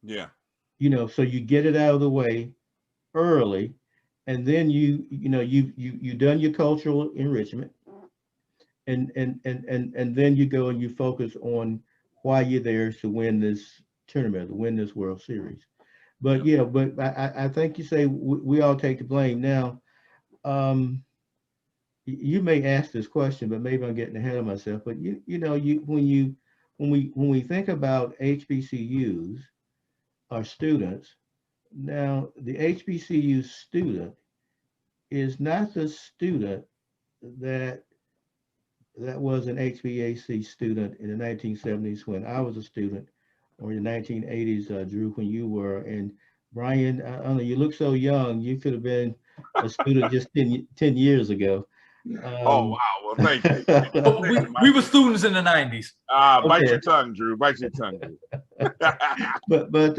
Speaker 1: Yeah.
Speaker 5: You know, so you get it out of the way early, and then you done your cultural enrichment, and then you go and you focus on why you're there, to win this tournament, to win this World Series. But yeah, but I think you say we all take the blame. Now, you may ask this question, but maybe I'm getting ahead of myself. But when we think about HBCUs, our students, now the HBCU student is not the student that was an HVAC student in the 1970s when I was a student, or in the 1980s, Drew, when you were. And Brian, I don't know, you look so young, you could have been a student just 10 years ago.
Speaker 1: Oh wow! Well, thank you.
Speaker 4: Oh, we were students in the 90s.
Speaker 1: Bite
Speaker 5: Okay.
Speaker 1: your tongue, Drew. Bite your tongue, Drew.
Speaker 5: but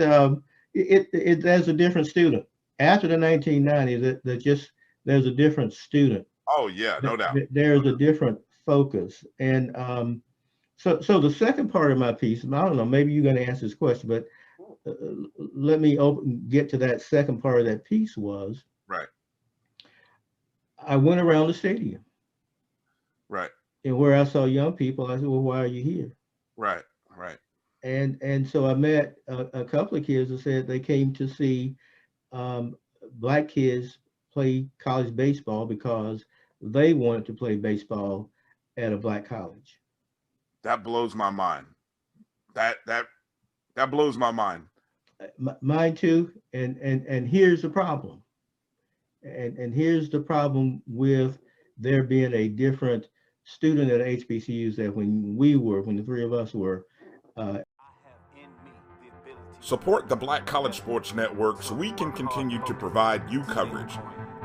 Speaker 5: there's a different student after the 1990s. There's a different student.
Speaker 1: Oh yeah, no doubt.
Speaker 5: There's a different focus, and so the second part of my piece, I don't know, maybe you're going to answer this question, but let me get to that second part of that piece. Was
Speaker 1: Right.
Speaker 5: I went around the stadium,
Speaker 1: Right.
Speaker 5: and where I saw young people, I said, well, why are you here?
Speaker 1: Right. Right.
Speaker 5: And so I met a couple of kids that said they came to see Black kids play college baseball because they wanted to play baseball at a Black college.
Speaker 1: That blows my mind. That blows my mind.
Speaker 5: Mine too. And here's the problem. And here's the problem with there being a different student at HBCUs that when the three of us were.
Speaker 1: Support the Black College Sports Network so we can continue to provide you coverage.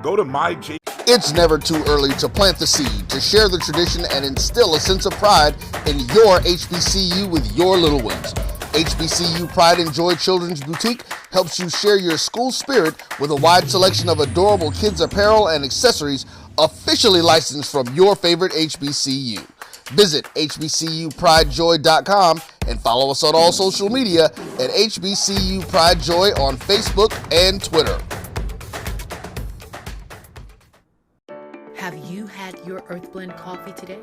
Speaker 1: Go to MyJ.
Speaker 6: It's never too early to plant the seed, to share the tradition, and instill a sense of pride in your HBCU with your little ones. HBCU Pride and Joy Children's Boutique helps you share your school spirit with a wide selection of adorable kids apparel and accessories officially licensed from your favorite HBCU. Visit hbcupridejoy.com and follow us on all social media at HBCU Pride Joy on Facebook and Twitter.
Speaker 9: Have you had your Earthblend coffee today?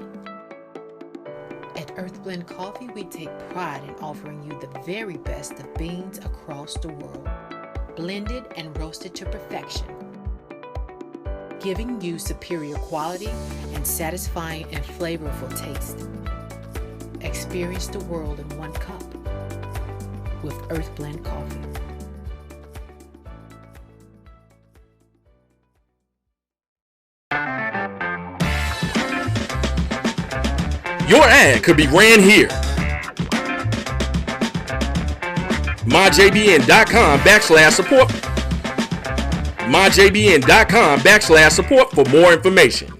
Speaker 9: At Earthblend Coffee, we take pride in offering you the very best of beans across the world, blended and roasted to perfection, giving you superior quality and satisfying and flavorful taste. Experience the world in one cup with Earthblend Coffee.
Speaker 10: Your ad could be ran here. MyJBN.com/support. MyJBN.com/support for more information.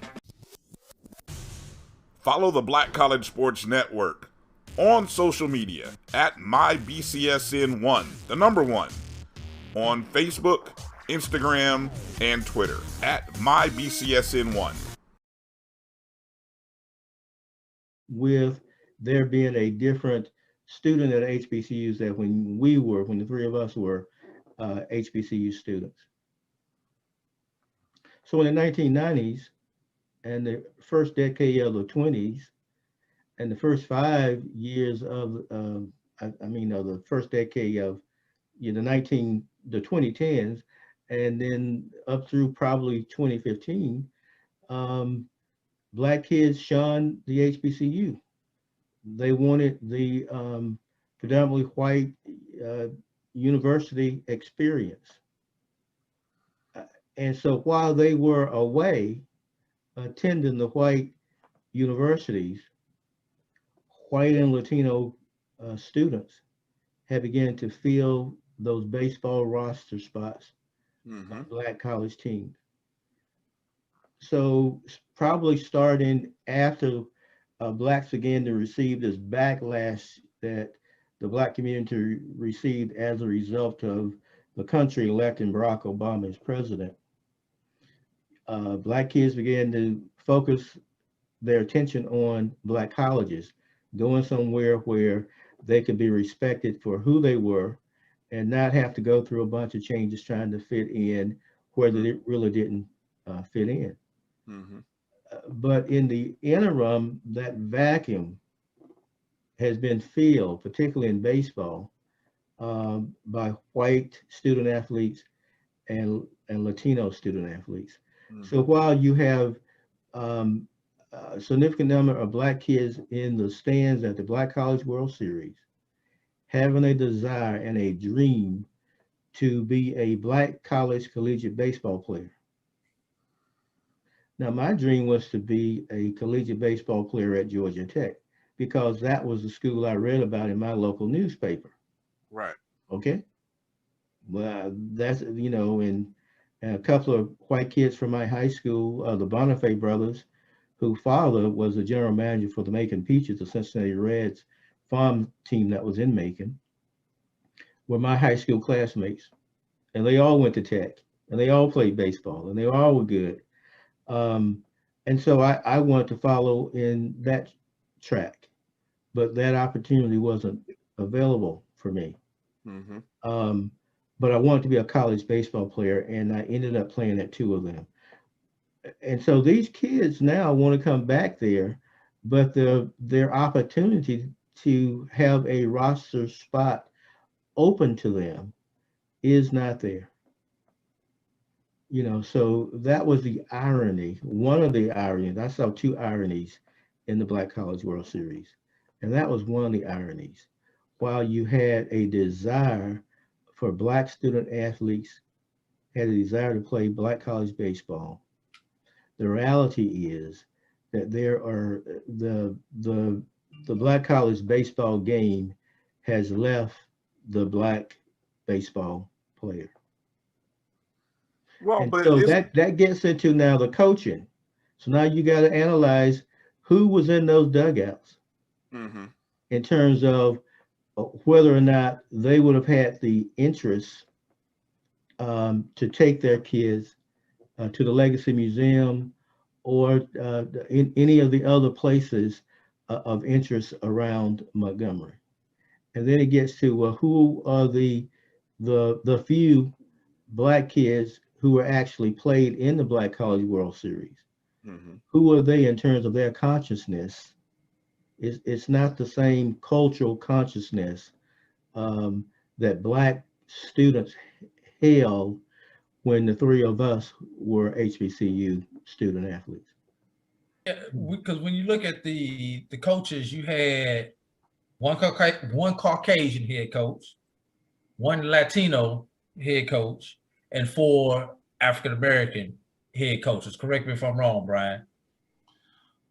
Speaker 1: Follow the Black College Sports Network on social media at MyBCSN1, the number 1, on Facebook, Instagram, and Twitter at MyBCSN1.
Speaker 5: With there being a different student at HBCUs that when the three of us were HBCU students. So in the 1990s and the first decade of the 20s and the first 5 years of the first decade of the 2010s and then up through probably 2015, Black kids shunned the HBCU. They wanted the predominantly white university experience. And so while they were away attending the white universities, white and Latino students had begun to fill those baseball roster spots on Black college teams. So probably starting after Blacks began to receive this backlash that the Black community received as a result of the country electing Barack Obama as president, Black kids began to focus their attention on Black colleges, going somewhere where they could be respected for who they were and not have to go through a bunch of changes trying to fit in where they really didn't fit in. But in the interim, that vacuum has been filled, particularly in baseball, by white student athletes and Latino student athletes. So while you have a significant number of Black kids in the stands at the Black College World Series, having a desire and a dream to be a Black college collegiate baseball player. Now, my dream was to be a collegiate baseball player at Georgia Tech because that was the school I read about in my local newspaper.
Speaker 1: Right.
Speaker 5: Okay. Well, that's, and a couple of white kids from my high school, the Bonifay brothers, whose father was the general manager for the Macon Peaches, the Cincinnati Reds farm team that was in Macon, were my high school classmates. And they all went to Tech, and they all played baseball, and they all were good. And so I wanted to follow in that track, but that opportunity wasn't available for me. But I wanted to be a college baseball player, and I ended up playing at 2 of them. And so these kids now want to come back there, but their opportunity to have a roster spot open to them is not there. You know, so that was the irony, one of the ironies. I saw 2 ironies in the Black College World Series, and that was one of the ironies. While you had a desire for Black student athletes, had a desire to play Black college baseball, the reality is that there are the Black college baseball game has left the Black baseball player.
Speaker 1: Well,
Speaker 5: and
Speaker 1: but
Speaker 5: so that gets into now the coaching. So now you got to analyze who was in those dugouts in terms of whether or not they would have had the interest to take their kids to the Legacy Museum or in any of the other places of interest around Montgomery. And then it gets to who are the few Black kids who were actually played in the Black College World Series. Who are they in terms of their consciousness? It's not the same cultural consciousness that Black students held when the 3 of us were HBCU student athletes.
Speaker 4: Yeah, because when you look at the coaches, you had one Caucasian head coach, 1 Latino head coach, and 4 African American head coaches. Correct me if I'm wrong, Brian.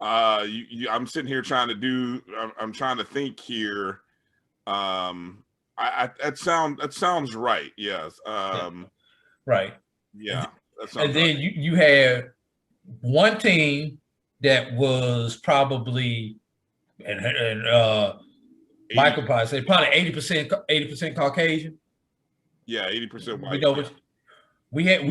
Speaker 1: I'm sitting here trying to think here. That sounds right. Yes.
Speaker 4: Right.
Speaker 1: Yeah.
Speaker 4: And then you have one team that was probably, and Michael probably said probably 80% Caucasian.
Speaker 1: Yeah, 80% white.
Speaker 4: You know, we had.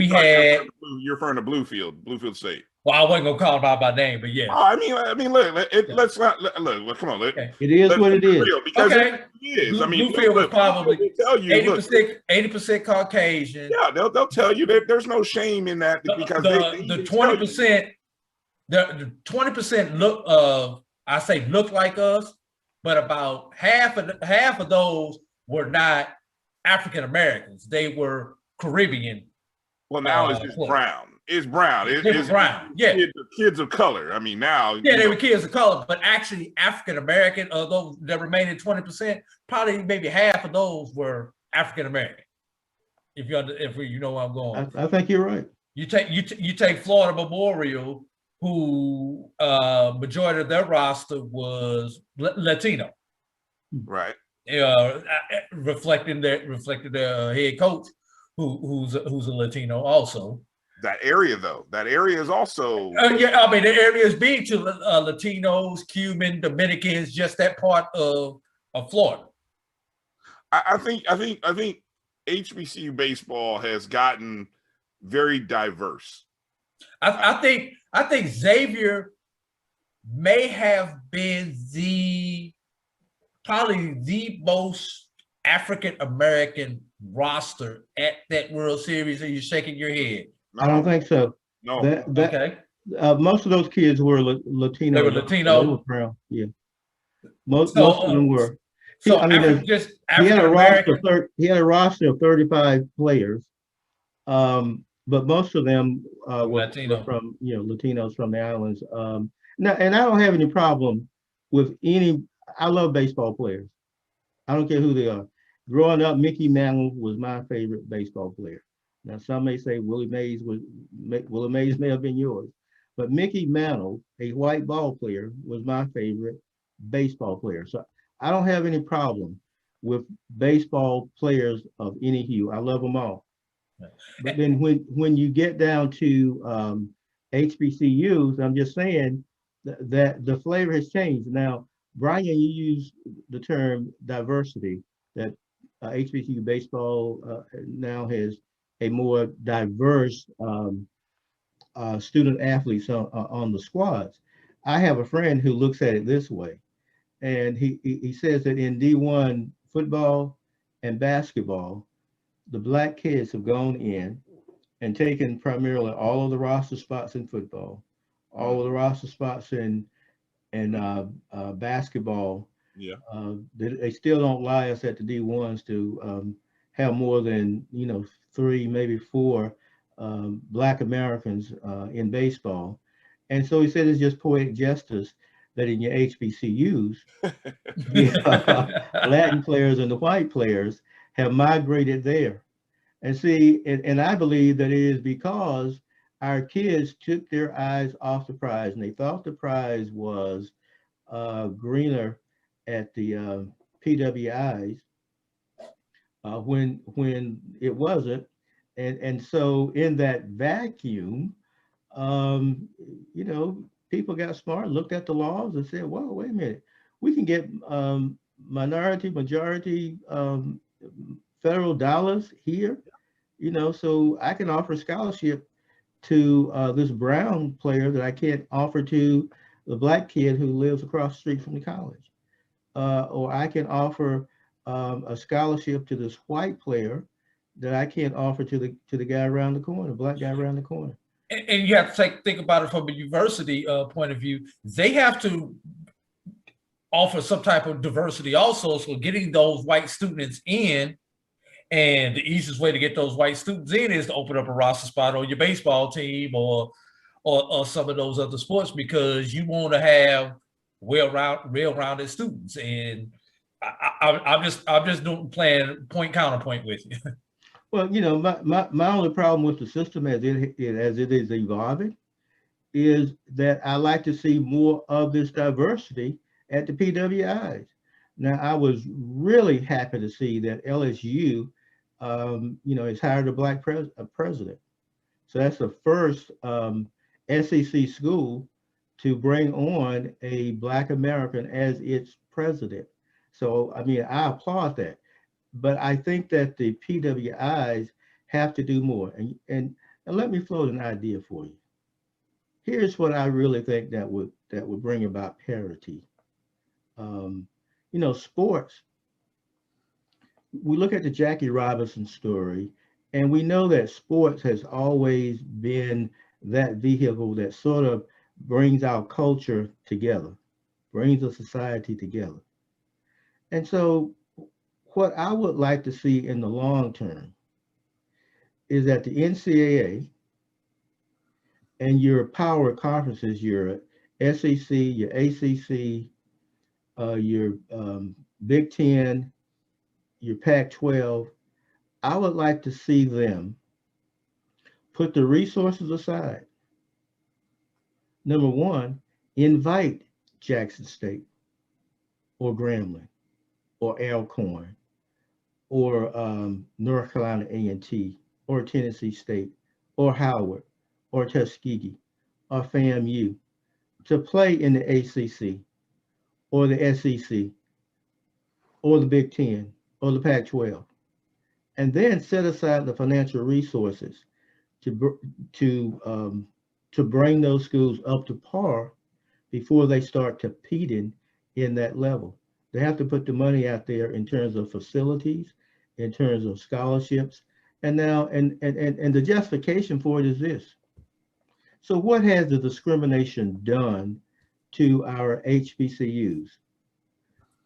Speaker 1: You're referring to Bluefield State.
Speaker 4: Well, I wasn't gonna call them out by name, but yeah.
Speaker 1: I mean, look. Let's not look. Come on,
Speaker 5: it is what it is.
Speaker 1: Because it is. I mean,
Speaker 4: Bluefield was probably
Speaker 1: 80%
Speaker 4: Caucasian.
Speaker 1: Yeah, they'll tell you that there's no shame in that because
Speaker 4: the 20%, the 20% look like us, but about half of those were not African Americans. They were Caribbean.
Speaker 1: Well, now it's just brown. It's brown. It's
Speaker 4: brown. Yeah,
Speaker 1: kids of color. I mean, now.
Speaker 4: Yeah, they were kids of color, but actually African American. Of those, the remaining 20%, probably maybe half of those were African American. If you know where I'm going.
Speaker 5: I think you're right.
Speaker 4: You take Florida Memorial, who majority of their roster was Latino.
Speaker 1: Right.
Speaker 4: Reflecting their head coach, who's a Latino also.
Speaker 1: That area is also
Speaker 4: yeah. I mean, the area is big to Latinos, Cuban, Dominicans, just that part of Florida.
Speaker 1: I think HBCU baseball has gotten very diverse.
Speaker 4: I think Xavier may have been probably the most African American roster at that World Series. Are you shaking your head?
Speaker 5: I don't think so.
Speaker 1: No.
Speaker 4: Okay.
Speaker 5: Most of those kids were Latino.
Speaker 4: They were Latino.
Speaker 5: They were brown. Yeah. Most of them were.
Speaker 4: So
Speaker 5: I mean,
Speaker 4: just
Speaker 5: he had a roster of 35 players, but most of them were from Latinos from the islands. Now, and I don't have any problem with any. I love baseball players. I don't care who they are. Growing up, Mickey Mantle was my favorite baseball player. Now, some may say Willie Mays may have been yours, but Mickey Mantle, a white ball player, was my favorite baseball player. So I don't have any problem with baseball players of any hue. I love them all. But then when you get down to HBCUs, I'm just saying that the flavor has changed. Now, Brian, you use the term diversity, that HBCU baseball now has a more diverse student athletes on the squads. I have a friend who looks at it this way, and he says that in D1 football and basketball, the black kids have gone in and taken primarily all of the roster spots in football, all of the roster spots in basketball.
Speaker 1: Yeah.
Speaker 5: They still don't lie us at the D1s to have more than 3, maybe 4 Black Americans in baseball. And so he said it's just poetic justice that in your HBCUs, the Latin players and the white players have migrated there. And see, and I believe that it is because our kids took their eyes off the prize, and they thought the prize was greener at the PWIs when it wasn't. And so in that vacuum, people got smart, looked at the laws and said, whoa, wait a minute, we can get majority federal dollars here, so I can offer scholarship to this brown player that I can't offer to the black kid who lives across the street from the college. Or I can offer a scholarship to this white player that I can't offer to the guy around the corner, black guy around the corner.
Speaker 4: And you have to think about it from a university point of view. They have to offer some type of diversity also. So getting those white students in, and the easiest way to get those white students in is to open up a roster spot on your baseball team or some of those other sports, because you want to have well-rounded students. And I'm just playing point counterpoint with you.
Speaker 5: Well, my only problem with the system as it is evolving is that I like to see more of this diversity at the PWIs. Now, I was really happy to see that LSU, has hired a black president. So that's the first SEC school to bring on a Black American as its president. So, I applaud that. But I think that the PWIs have to do more. And let me float an idea for you. Here's what I really think that would bring about parity. Sports. We look at the Jackie Robinson story, and we know that sports has always been that vehicle that sort of brings our culture together, brings a society together. And so what I would like to see in the long term is that the NCAA and your power conferences, your SEC, your ACC, your Big Ten, your Pac-12, I would like to see them put the resources aside. Number one, invite Jackson State or Grambling or Alcorn or North Carolina A&T or Tennessee State or Howard or Tuskegee or FAMU to play in the ACC or the SEC or the Big Ten or the Pac-12, and then set aside the financial resources to bring those schools up to par before they start competing in that level. They have to put the money out there in terms of facilities, in terms of scholarships, and now and the justification for it is this. So what has the discrimination done to our HBCUs?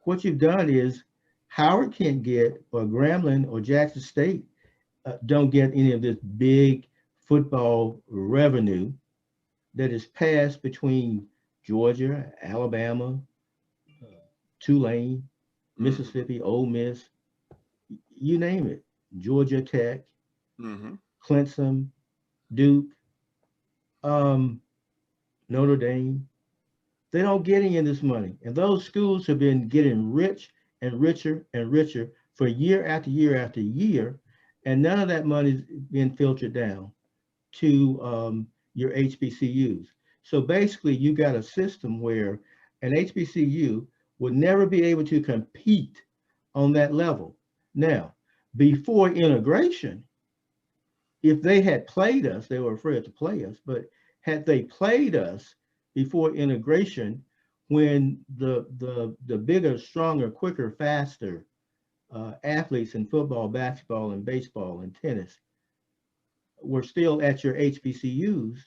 Speaker 5: What you've done is Howard can't get, or Grambling or Jackson State don't get any of this big football revenue that is passed between Georgia, Alabama, Tulane, Mississippi, Ole Miss, you name it, Georgia Tech, Clemson, Duke, Notre Dame. They don't get any of this money. And those schools have been getting rich and richer and richer for year after year after year. And none of that money is being filtered down to your HBCUs. So basically, you got a system where an HBCU would never be able to compete on that level. Now, before integration, if they had played us, they were afraid to play us, but had they played us before integration, when the bigger, stronger, quicker, faster athletes in football, basketball, and baseball and tennis were still at your HBCUs,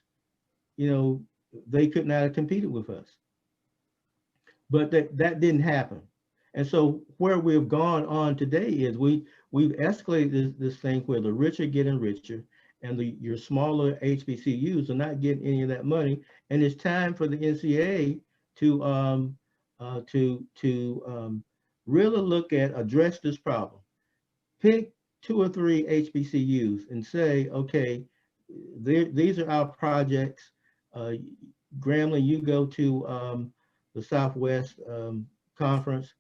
Speaker 5: you know, they could not have competed with us. But that didn't happen. And so where we've gone on today is we've escalated this thing where the rich are getting richer and your smaller HBCUs are not getting any of that money. And it's time for the NCAA to really look at, address this problem. Pick 2 or 3 HBCUs and say, okay, these are our projects. Grambling, you go to the Southwest Conference.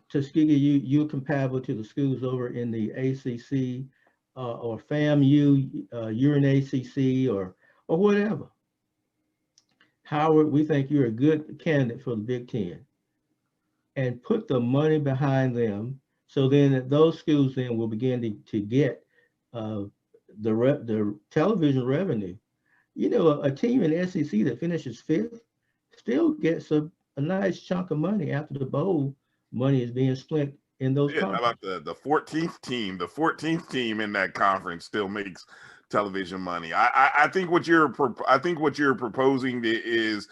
Speaker 5: Tuskegee, you're compatible to the schools over in the ACC, or FAMU, you're in ACC, or whatever. Howard, we think you're a good candidate for the Big Ten, and put the money behind them. So then those schools then will begin to get the television revenue. You know, a team in the SEC that finishes 5th still gets a nice chunk of money after the bowl money is being split in those conferences.
Speaker 1: How about the 14th team? The 14th team in that conference still makes television money. I think what you're proposing is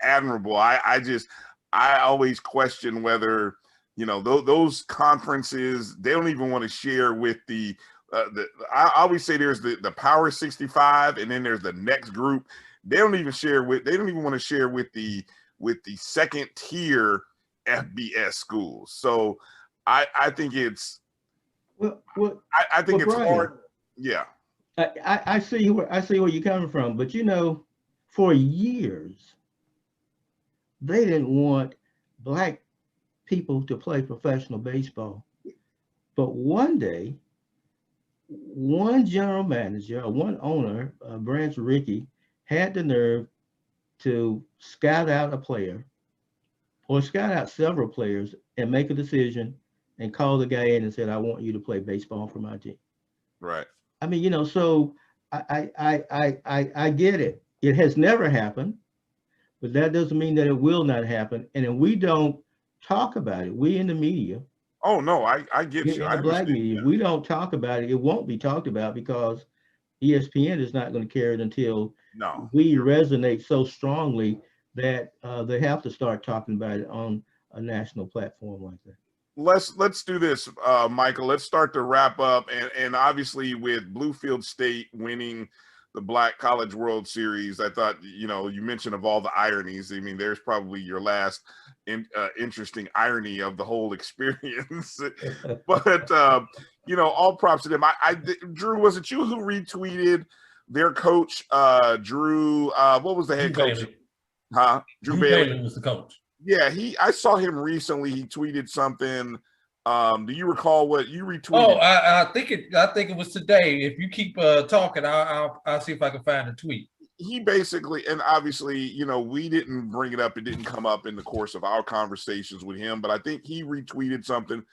Speaker 1: admirable. I always question whether, you know, those conferences, they don't even want to share with I always say there's the Power 65, and then there's the next group. They don't even want to share with the second tier FBS schools. So I think it's I think it's
Speaker 5: Brian,
Speaker 1: hard. Yeah.
Speaker 5: I see where you're coming from, but you know, for years they didn't want Black people to play professional baseball. But one day, one general manager or one owner, Branch Rickey, had the nerve to scout out a player or scout out several players and make a decision and call the guy in and said, I want you to play baseball for my team.
Speaker 1: Right.
Speaker 5: I mean, you know, so I get it. It has never happened, but that doesn't mean that it will not happen. And if we don't talk about it, we in the media.
Speaker 1: Oh no, I get you.
Speaker 5: In the Black media, we don't talk about it. It won't be talked about because ESPN is not going to care it until we resonate so strongly that they have to start talking about it on a national platform like that.
Speaker 1: Let's do this, Michael. Let's start to wrap up, and obviously with Bluefield State winning the Black College World Series, I thought, you know, you mentioned of all the ironies. I mean, there's probably your last interesting irony of the whole experience. But you know, all props to them. Drew, was it you who retweeted their coach, Drew? What was the head coach?
Speaker 4: Bailey.
Speaker 1: Huh? Drew Bailey
Speaker 4: was the coach.
Speaker 1: Yeah, I saw him recently. He tweeted something. Do you recall what you retweeted?
Speaker 4: Oh, I think it was today. If you keep talking, I'll see if I can find a tweet.
Speaker 1: He basically, and obviously, you know, we didn't bring it up. It didn't come up in the course of our conversations with him, but I think he retweeted something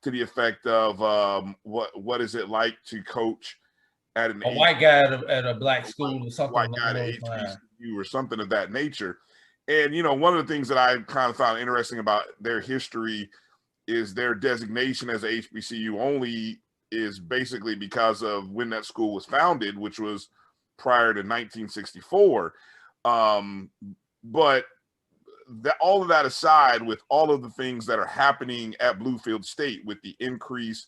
Speaker 1: to the effect of what is it like to coach at a
Speaker 4: white guy at a Black school or something.
Speaker 1: White guy at HBCU or something of that nature. And, you know, one of the things that I kind of found interesting about their history is their designation as a HBCU only is basically because of when that school was founded, which was prior to 1964. But all of that aside, with all of the things that are happening at Bluefield State, with the increase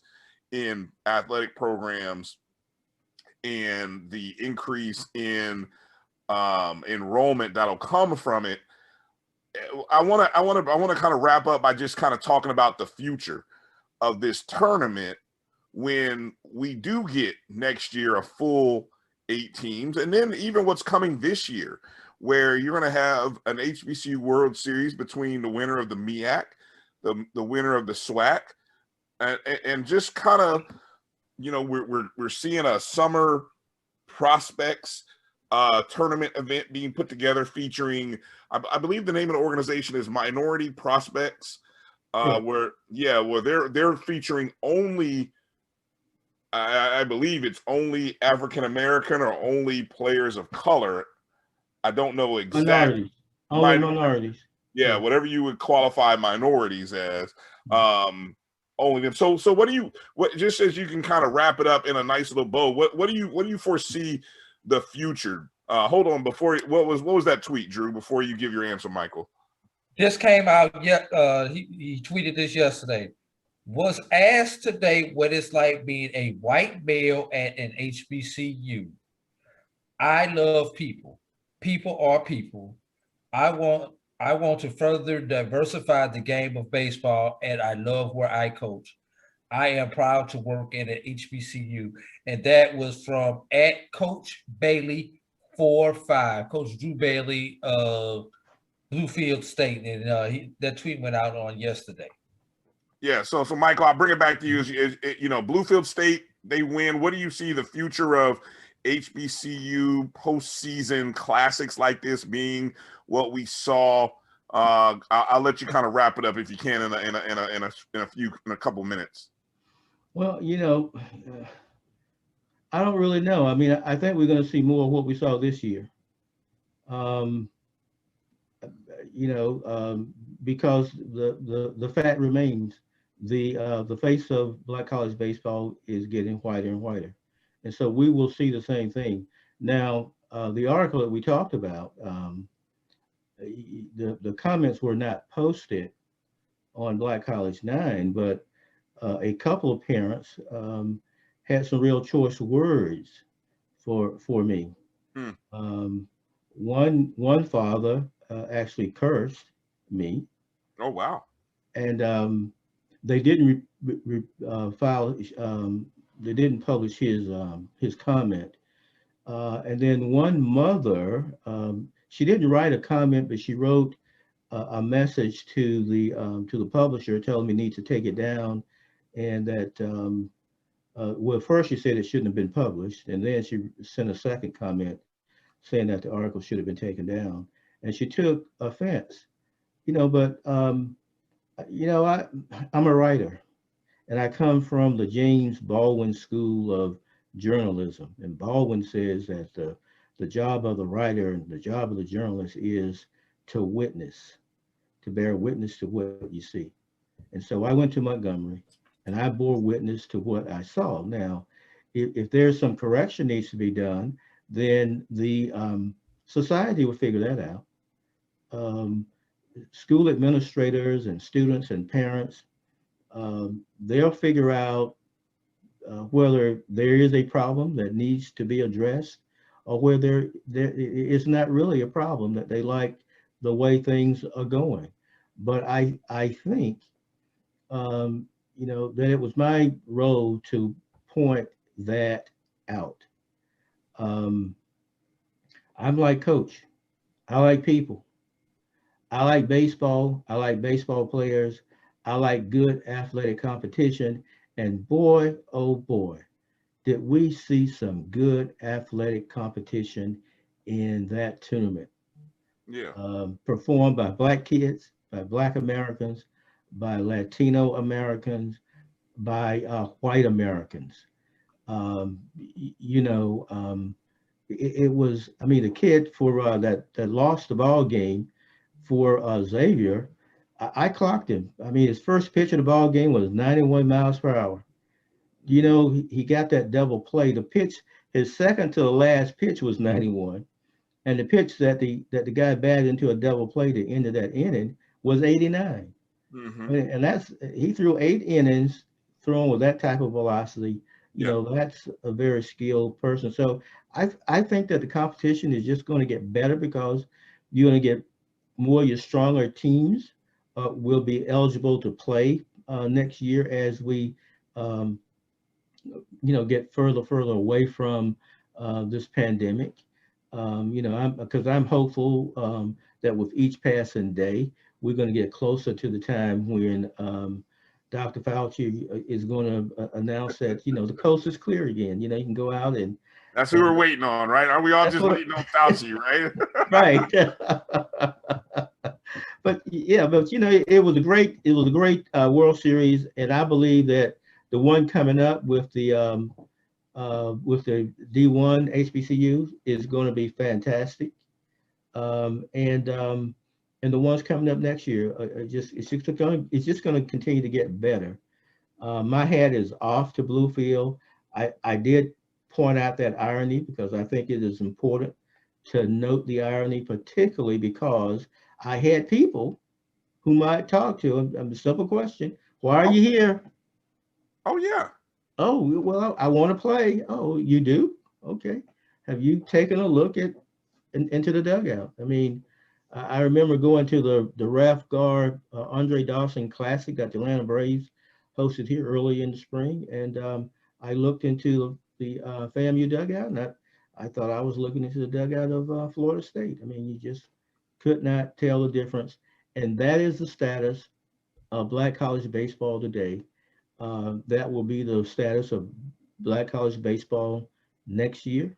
Speaker 1: in athletic programs and the increase in enrollment that'll come from it, I want to kind of wrap up by just kind of talking about the future of this tournament when we do get next year a full 8 teams, and then even what's coming this year, where you're going to have an HBCU World Series between the winner of the MEAC, the winner of the SWAC, and just kind of, you know, we're seeing a summer prospects tournament event being put together featuring, I believe the name of the organization is Minority Prospects, where they're featuring only, I believe it's only African American or only players of color. I don't know exactly.
Speaker 5: Minorities.
Speaker 1: Yeah, whatever you would qualify minorities as. Only them. So what just as you can kind of wrap it up in a nice little bow, what do you foresee the future? Hold on, before what was that tweet, Drew, before you give your answer, Michael?
Speaker 4: This came out he tweeted this yesterday. Was asked today what it's like being a white male at an HBCU. I love people. People are people. I want to further diversify the game of baseball, and I love where I coach. I am proud to work at an HBCU. And that was from @Coach Bailey 45, Coach Drew Bailey of Bluefield State. And that tweet went out on yesterday.
Speaker 1: Yeah, so Michael, I'll bring it back to you. Bluefield State, they win. What do you see the future of HBCU postseason classics like this being what we saw? I'll let you kind of wrap it up if you can in a couple minutes.
Speaker 5: Well, I don't really know. I mean, I think we're going to see more of what we saw this year. Because the fact remains, the face of Black college baseball is getting whiter and whiter. And so we will see the same thing. Now, the article that we talked about, the comments were not posted on Black College 9, but a couple of parents had some real choice words for me. One father actually cursed me.
Speaker 1: Oh, wow.
Speaker 5: And they didn't file. They didn't publish his comment. And then one mother, she didn't write a comment, but she wrote a message to the publisher telling me need to take it down, and that well, first she said it shouldn't have been published, and then she sent a second comment saying that the article should have been taken down, and she took offense. But I'm a writer, and I come from the James Baldwin School of Journalism, and Baldwin says that the job of the writer and the job of the journalist is to witness, to bear witness to what you see. And so I went to Montgomery, and I bore witness to what I saw. Now, if there's some correction needs to be done, then the society will figure that out. School administrators and students and parents, they'll figure out whether there is a problem that needs to be addressed, or whether it's not really a problem, that they like the way things are going. But I think that it was my role to point that out. I'm like Coach. I like people. I like baseball. I like baseball players. I like good athletic competition. And boy, oh boy, did we see some good athletic competition in that tournament.
Speaker 1: Yeah.
Speaker 5: Performed by Black kids, by Black Americans, by Latino Americans, by white Americans. It was, I mean, the kid for that lost the ball game for Xavier, I clocked him. I mean, his first pitch of the ball game was 91 miles per hour. He got that double play. The pitch, his second to the last pitch was 91. And the pitch that the guy batted into a double play to end of that inning was 89.
Speaker 1: Mm-hmm.
Speaker 5: And he threw 8 innings thrown with that type of velocity. That's a very skilled person. So I think that the competition is just going to get better, because you're going to get more of your stronger teams will be eligible to play next year as we get further away from this pandemic. I'm hopeful that with each passing day, we're going to get closer to the time when Dr. Fauci is going to announce that, the coast is clear again. You can go out and
Speaker 1: That's who we're waiting on, right? Are we all just waiting on Fauci, right?
Speaker 5: Right. But yeah, but it was a great World Series, and I believe that the one coming up with the D1 HBCU is going to be fantastic, and the ones coming up next year it's just going to continue to get better. My hat is off to Bluefield. I did point out that irony because I think it is important to note the irony, particularly because I had people whom I talked to. A simple question: why are you here?
Speaker 1: Oh yeah.
Speaker 5: Oh well, I want to play. Oh, you do? Okay. Have you taken a look into the dugout? I mean, I remember going to the Raf Guard Andre Dawson Classic that the Atlanta Braves hosted here early in the spring, and I looked into the FAMU dugout, and I thought I was looking into the dugout of Florida State. I mean, you just could not tell the difference. And that is the status of Black college baseball today. That will be the status of Black college baseball next year.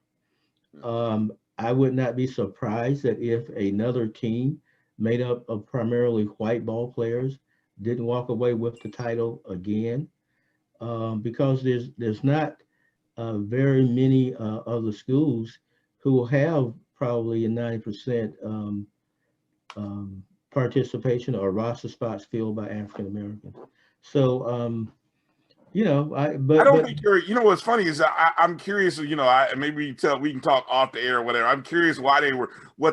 Speaker 5: I would not be surprised that if another team made up of primarily white ball players didn't walk away with the title again, because there's not very many of the schools who will have probably a 90% participation or roster spots filled by African Americans. So, I
Speaker 1: don't think you're. You know what's funny is I'm curious. Maybe we can talk off the air or whatever. I'm curious what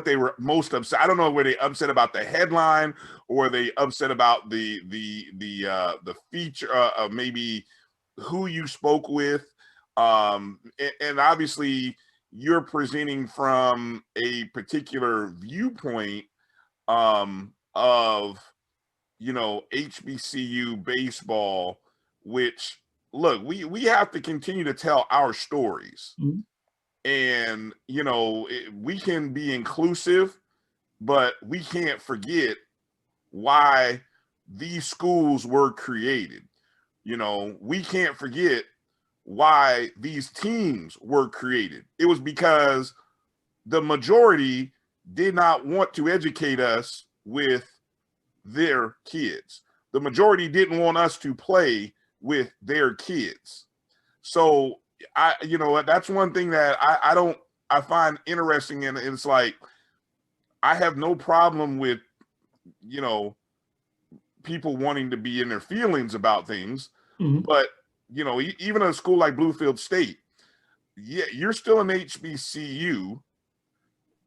Speaker 1: they were most upset. I don't know, were they upset about the headline or were they upset about the feature of maybe who you spoke with, and obviously you're presenting from a particular viewpoint of HBCU baseball, which look, we have to continue to tell our stories.
Speaker 5: Mm-hmm.
Speaker 1: And we can be inclusive, but we can't forget why these schools were created. We can't forget why these teams were created. It was because the majority did not want to educate us with their kids. The majority didn't want us to play with their kids. So that's one thing that I find interesting, and it's like I have no problem with people wanting to be in their feelings about things.
Speaker 5: Mm-hmm.
Speaker 1: But even a school like Bluefield State, you're still an HBCU,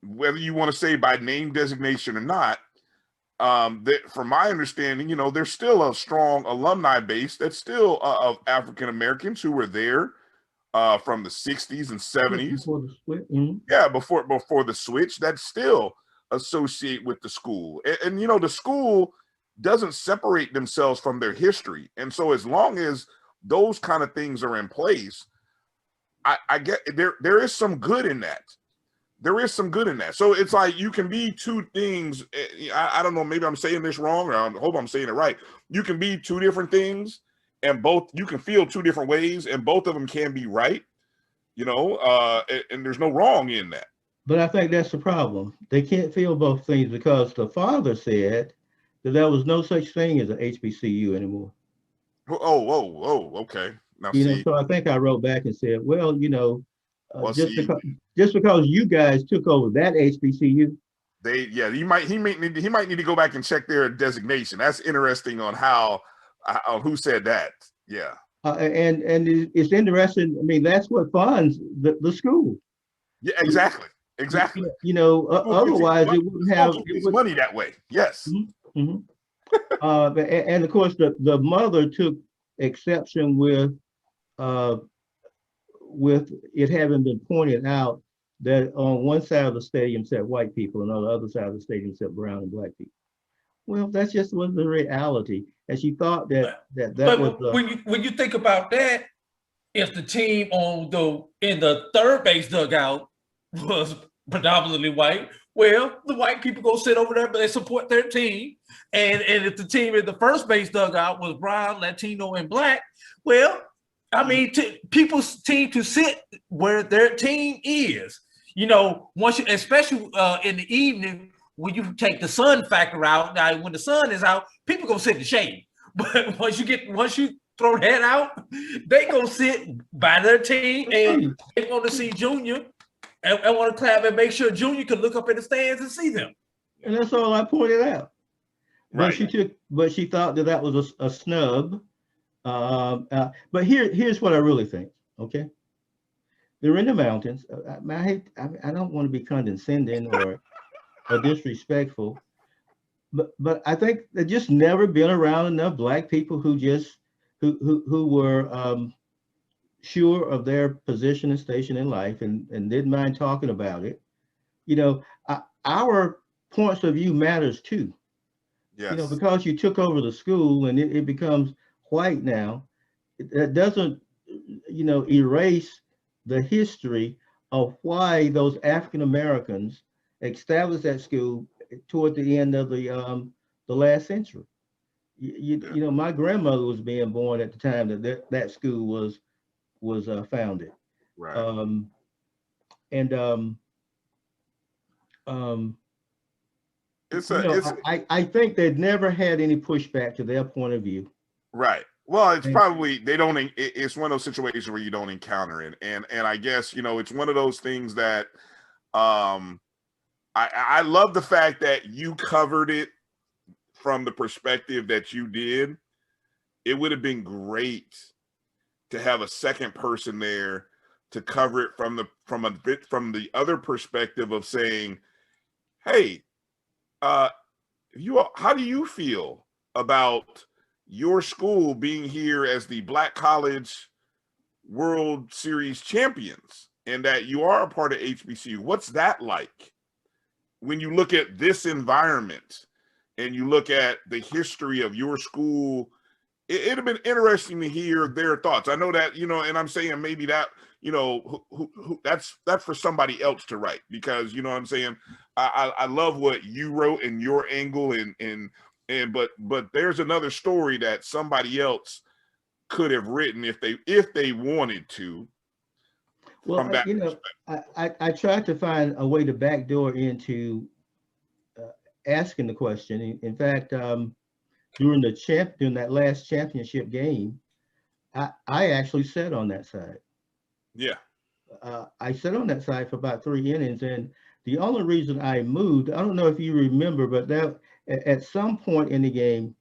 Speaker 1: whether you want to say by name designation or not. That from my understanding, there's still a strong alumni base that's still of African Americans who were there from the 60s and 70s.
Speaker 5: Before the switch. Mm-hmm.
Speaker 1: Yeah, before the switch, that still associate with the school. And the school doesn't separate themselves from their history. And so as long as those kind of things are in place, I get there is some good in that. There is some good in that. So it's like you can be two things. I don't know, maybe I'm saying this wrong, or I hope I'm saying it right. You can be two different things, and you can feel two different ways, and both of them can be right, and there's no wrong in that.
Speaker 5: But I think that's the problem. They can't feel both things because the father said that there was no such thing as an HBCU anymore.
Speaker 1: Oh, okay. Now,
Speaker 5: so I think I wrote back and said, well, just because you guys took over that HBCU,
Speaker 1: he might need to go back and check their designation. That's interesting on who said that. Yeah.
Speaker 5: And it's interesting. I mean, that's what funds the school.
Speaker 1: Yeah, exactly.
Speaker 5: Otherwise it wouldn't have
Speaker 1: money that way. Yes.
Speaker 5: Mm-hmm. And of course the mother took exception with it having been pointed out that on one side of the stadium said white people and on the other side of the stadium said brown and black people. Well, that's just was the reality. And she thought that was
Speaker 4: when you think about that, if the team in the third base dugout was predominantly white, well, the white people go sit over there, but they support their team. And if the team in the first base dugout was brown, Latino, and black, well, I mean, people's team to sit where their team is. You know, once you, especially in the evening when you take the sun factor out. Now, when the sun is out, people gonna sit in the shade. But once you throw that out, they gonna sit by their team and they want to see Junior and want to clap and make sure Junior can look up in the stands and see them.
Speaker 5: And that's all I pointed out.
Speaker 1: Right.
Speaker 5: But she thought that was a snub. But here's what I really think. Okay, they're in the mountains. I don't want to be condescending or disrespectful, but I think they've just never been around enough Black people who were sure of their position and station in life and didn't mind talking about it. You know, our points of view matters too.
Speaker 1: Yes.
Speaker 5: You know, because you took over the school and it becomes white now, that doesn't, erase the history of why those African Americans established that school toward the end of the last century. You know, my grandmother was being born at the time that school was founded.
Speaker 1: Right.
Speaker 5: I think they've never had any pushback to their point of view.
Speaker 1: Right. Well, it's probably it's one of those situations where you don't encounter it. And I guess, it's one of those things that I love the fact that you covered it from the perspective that you did. It would have been great to have a second person there to cover it from the other perspective of saying, hey, how do you feel about your school being here as the Black College World Series champions and that you are a part of HBCU? What's that like? When you look at this environment and you look at the history of your school, it'd have been interesting to hear their thoughts. I know that, and I'm saying maybe that, that's for somebody else to write, because, you know what I'm saying? I love what you wrote and your angle but there's another story that somebody else could have written if they wanted to.
Speaker 5: Well, I tried to find a way to backdoor into asking the question. In fact, during that last championship game, I actually sat on that side.
Speaker 1: Yeah.
Speaker 5: I sat on that side for about 3 innings, and the only reason I moved, I don't know if you remember, but that at some point in the game,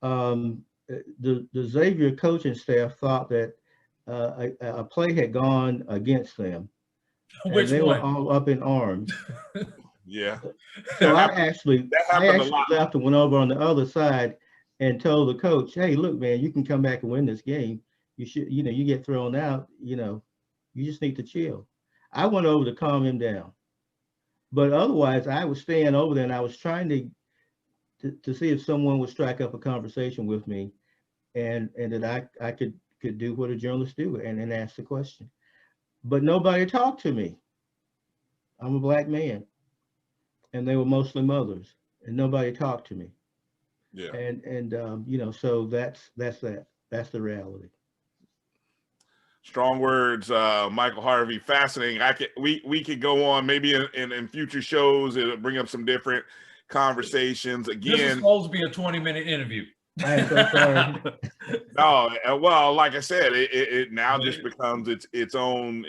Speaker 5: the Xavier coaching staff thought that a play had gone against them.
Speaker 4: Which
Speaker 5: they
Speaker 4: one?
Speaker 5: were all up in arms.
Speaker 1: Yeah.
Speaker 5: So I actually left and went over on the other side and told the coach, hey, look, man, you can come back and win this game. You should, you get thrown out, you just need to chill. I went over to calm him down. But otherwise, I was staying over there and I was trying to see if someone would strike up a conversation with me and that I could do what a journalist do and ask the question. But nobody talked to me. I'm a Black man. And they were mostly mothers, and nobody talked to me.
Speaker 1: Yeah.
Speaker 5: And so that's that. That's the reality.
Speaker 1: Strong words, Michael Harvey. Fascinating. We could go on maybe in future shows. It'll bring up some different conversations. Again,
Speaker 4: this is supposed to be a 20-minute interview.
Speaker 5: I am so sorry.
Speaker 1: No, well, like I said, it now just becomes its own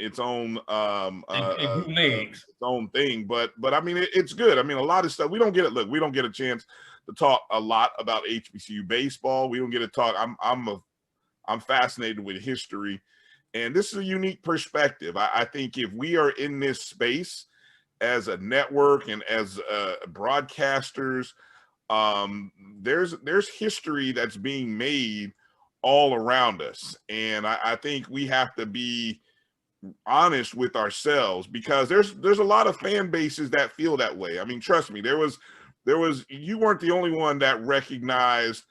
Speaker 1: thing. But I mean, it's good. I mean, a lot of stuff we don't get it. Look, we don't get a chance to talk a lot about HBCU baseball. We don't get to talk. I'm fascinated with history, and this is a unique perspective. I think if we are in this space as a network and as broadcasters, there's history that's being made all around us, and I think we have to be honest with ourselves, because there's a lot of fan bases that feel that way. I mean, trust me, there was you weren't the only one that recognized,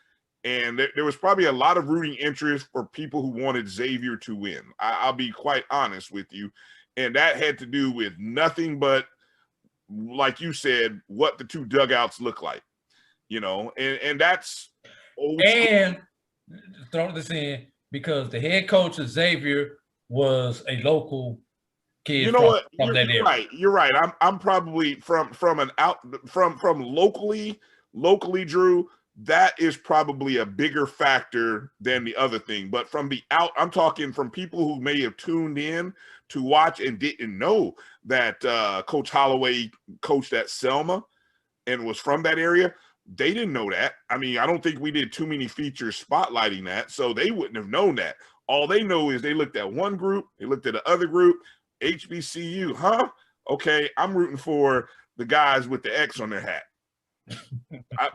Speaker 1: and there was probably a lot of rooting interest for people who wanted Xavier to win. I'll be quite honest with you, and that had to do with nothing but, like you said, what the two dugouts look like. And that's old
Speaker 4: and throw this in. because the head coach of Xavier was a local kid.
Speaker 1: You know what?
Speaker 4: From that area.
Speaker 1: Right. You're right. I'm probably from locally, Drew. That is probably a bigger factor than the other thing. But from the out, I'm talking from people who may have tuned in to watch and didn't know that Coach Holloway coached at Selma and was from that area. They didn't know that. I mean, I don't think we did too many features spotlighting that, so they wouldn't have known that. All they know is they looked at one group, they looked at the other group, HBCU, huh? Okay, I'm rooting for the guys with the X on their hat.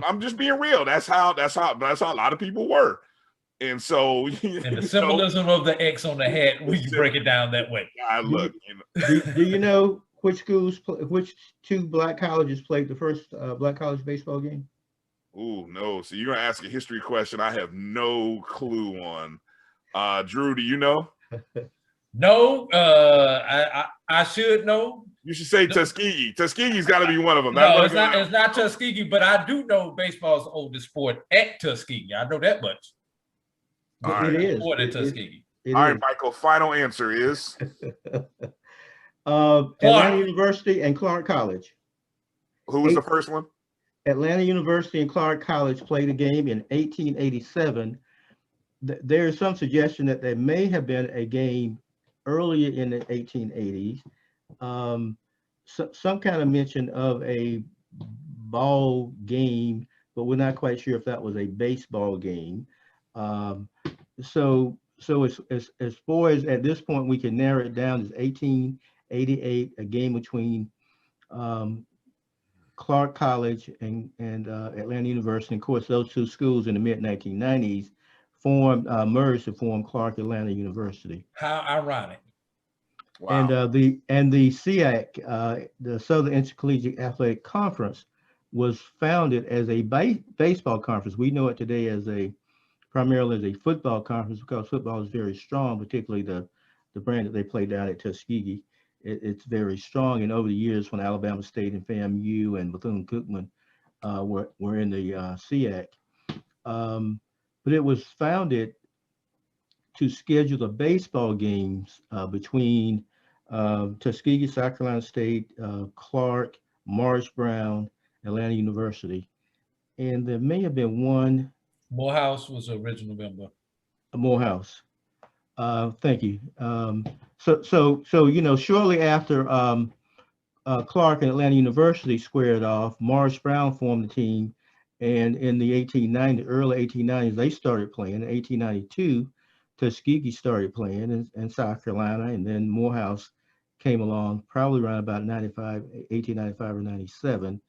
Speaker 1: I'm just being real. That's how a lot of people were. And so,
Speaker 4: and the symbolism of the X on the hat, when you break it down that way.
Speaker 1: Look,
Speaker 5: do you know which two black colleges played the first black college baseball game?
Speaker 1: Oh, no. So you're going to ask a history question I have no clue on. Drew, do you know?
Speaker 4: No, I should know.
Speaker 1: You should say Tuskegee. Tuskegee's got to be one of them.
Speaker 4: No, it's not Tuskegee, but I do know baseball's the oldest sport at Tuskegee. I know that much.
Speaker 5: It is.
Speaker 4: More than Tuskegee.
Speaker 1: All right, Michael, final answer is?
Speaker 5: Atlanta University and Clark College.
Speaker 1: Who was the first one?
Speaker 5: Atlanta University and Clark College played a game in 1887. There is some suggestion that there may have been a game earlier in the 1880s. Some kind of mention of a ball game, but we're not quite sure if that was a baseball game. So as far as at this point, we can narrow it down as 1888, a game between Clark College and Atlanta University. And of course, those two schools in the mid-1990s merged to form Clark Atlanta University.
Speaker 4: How ironic.
Speaker 5: Wow. And the SEAC, the Southern Intercollegiate Athletic Conference, was founded as a baseball conference. We know it today as primarily as a football conference because football is very strong, particularly the brand that they play down at Tuskegee. It's very strong. And over the years, when Alabama State and FAMU and Bethune-Cookman were in the SEAC, but it was founded to schedule the baseball games between Tuskegee, South Carolina State, Clark, Morris Brown, Atlanta University. And there may have been one.
Speaker 4: Morehouse was the original member.
Speaker 5: Morehouse. Thank you. So shortly after Clark and Atlanta University squared off, Morris Brown formed the team. And in the early 1890s, they started playing. In 1892, Tuskegee started playing in South Carolina, and then Morehouse came along probably around about 1895 or 97.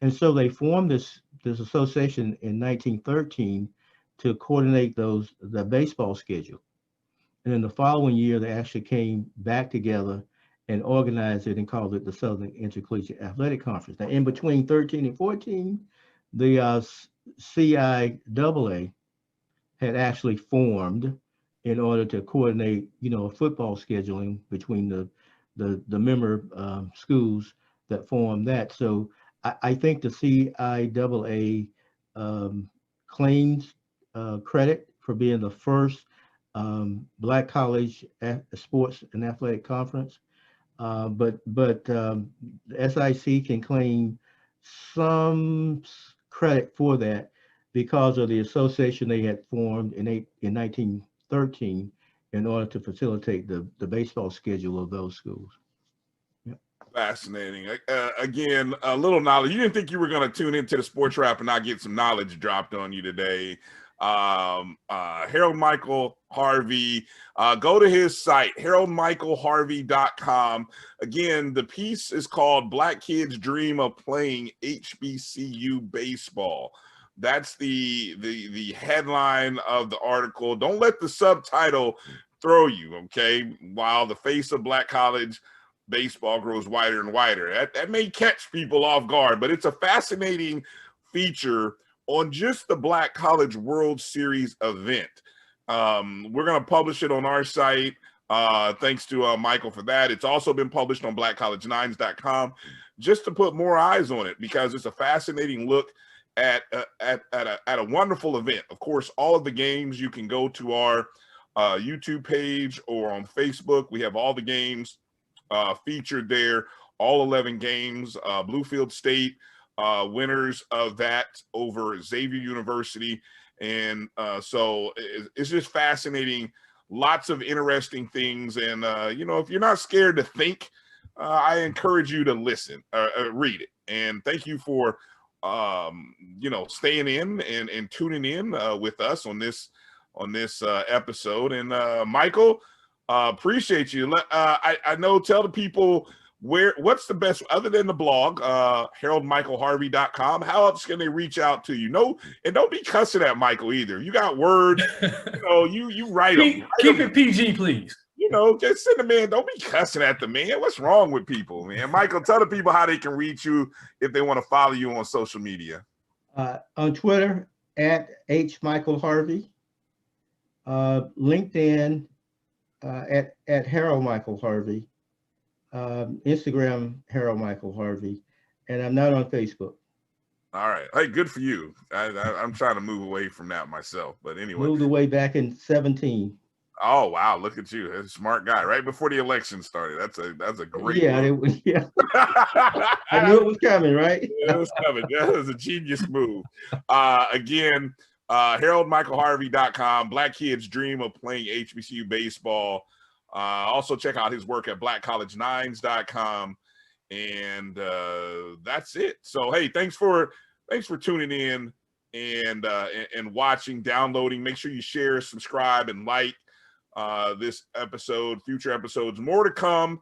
Speaker 5: And so they formed this association in 1913 to coordinate the baseball schedule. And then the following year, they actually came back together and organized it and called it the Southern Intercollegiate Athletic Conference. Now, in between 13 and 14, the CIAA had actually formed in order to coordinate, football scheduling between the member schools that formed that. So I think the CIAA claims credit for being the first Black college sports and athletic conference, but the SIC can claim some credit for that because of the association they had formed in 1913 in order to facilitate the baseball schedule of those schools. Yep.
Speaker 1: Fascinating. Again, a little knowledge. You didn't think you were going to tune into the Sports Wrap and not get some knowledge dropped on you today. Harold Michael Harvey, go to his site, haroldmichaelharvey.com. Again, the piece is called Black Kids Dream of Playing HBCU Baseball. That's the headline of the article. Don't let the subtitle throw you, okay? While the face of Black college baseball grows wider and wider. That may catch people off guard, but it's a fascinating feature on just the Black College World Series event. We're going to publish it on our site. Thanks to Michael for that. It's also been published on blackcollege9s.com just to put more eyes on it because it's a fascinating look at a wonderful event. Of course, all of the games you can go to our YouTube page or on Facebook. We have all the games featured there, all 11 games. Bluefield State winners of that over Xavier University. And so it's just fascinating. Lots of interesting things. And, if you're not scared to think, I encourage you to listen, read it. And thank you for, staying in and tuning in with us on this episode. And Michael, appreciate you. I know, tell the people what's the best, other than the blog, HaroldMichaelHarvey.com, how else can they reach out to you? No, and don't be cussing at Michael either. You got words, you write them.
Speaker 4: Keep it PG, please.
Speaker 1: Just send the man. Don't be cussing at the man. What's wrong with people, man? Michael, tell the people how they can reach you if they want to follow you on social media.
Speaker 5: On Twitter, at HMichaelHarvey. LinkedIn, at Harold Michael Harvey. Instagram, Harold Michael Harvey. And I'm not on Facebook.
Speaker 1: All right. Hey, good for you. I'm trying to move away from that myself. But anyway.
Speaker 5: Moved away back in 2017.
Speaker 1: Oh, wow. Look at you. That's a smart guy. Right before the election started. That's a great move.
Speaker 5: Yeah. I knew it was coming, right?
Speaker 1: Yeah, it was coming. That was a genius move. Again, HaroldMichaelHarvey.com. Black kids dream of playing HBCU baseball. Also check out his work at blackcollegenines.com. And that's it. So, hey, thanks for tuning in and watching, downloading. Make sure you share, subscribe, and like this episode, future episodes. More to come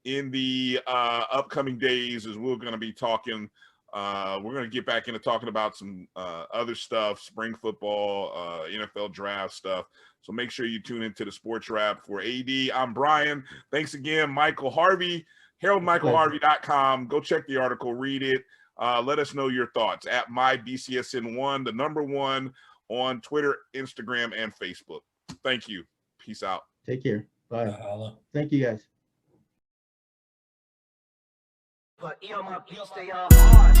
Speaker 1: in the upcoming days, as we're going to be talking. We're going to get back into talking about some other stuff, spring football, NFL draft stuff. So make sure you tune into the Sports Wrap. For AD, I'm Brian. Thanks again, Michael Harvey. HaroldMichaelHarvey.com. Go check the article, read it. Let us know your thoughts at MyBCSN1, the number 1 on Twitter, Instagram, and Facebook. Thank you. Peace out.
Speaker 5: Take care. Bye. Thank you, guys.
Speaker 3: But my beats, they are hard.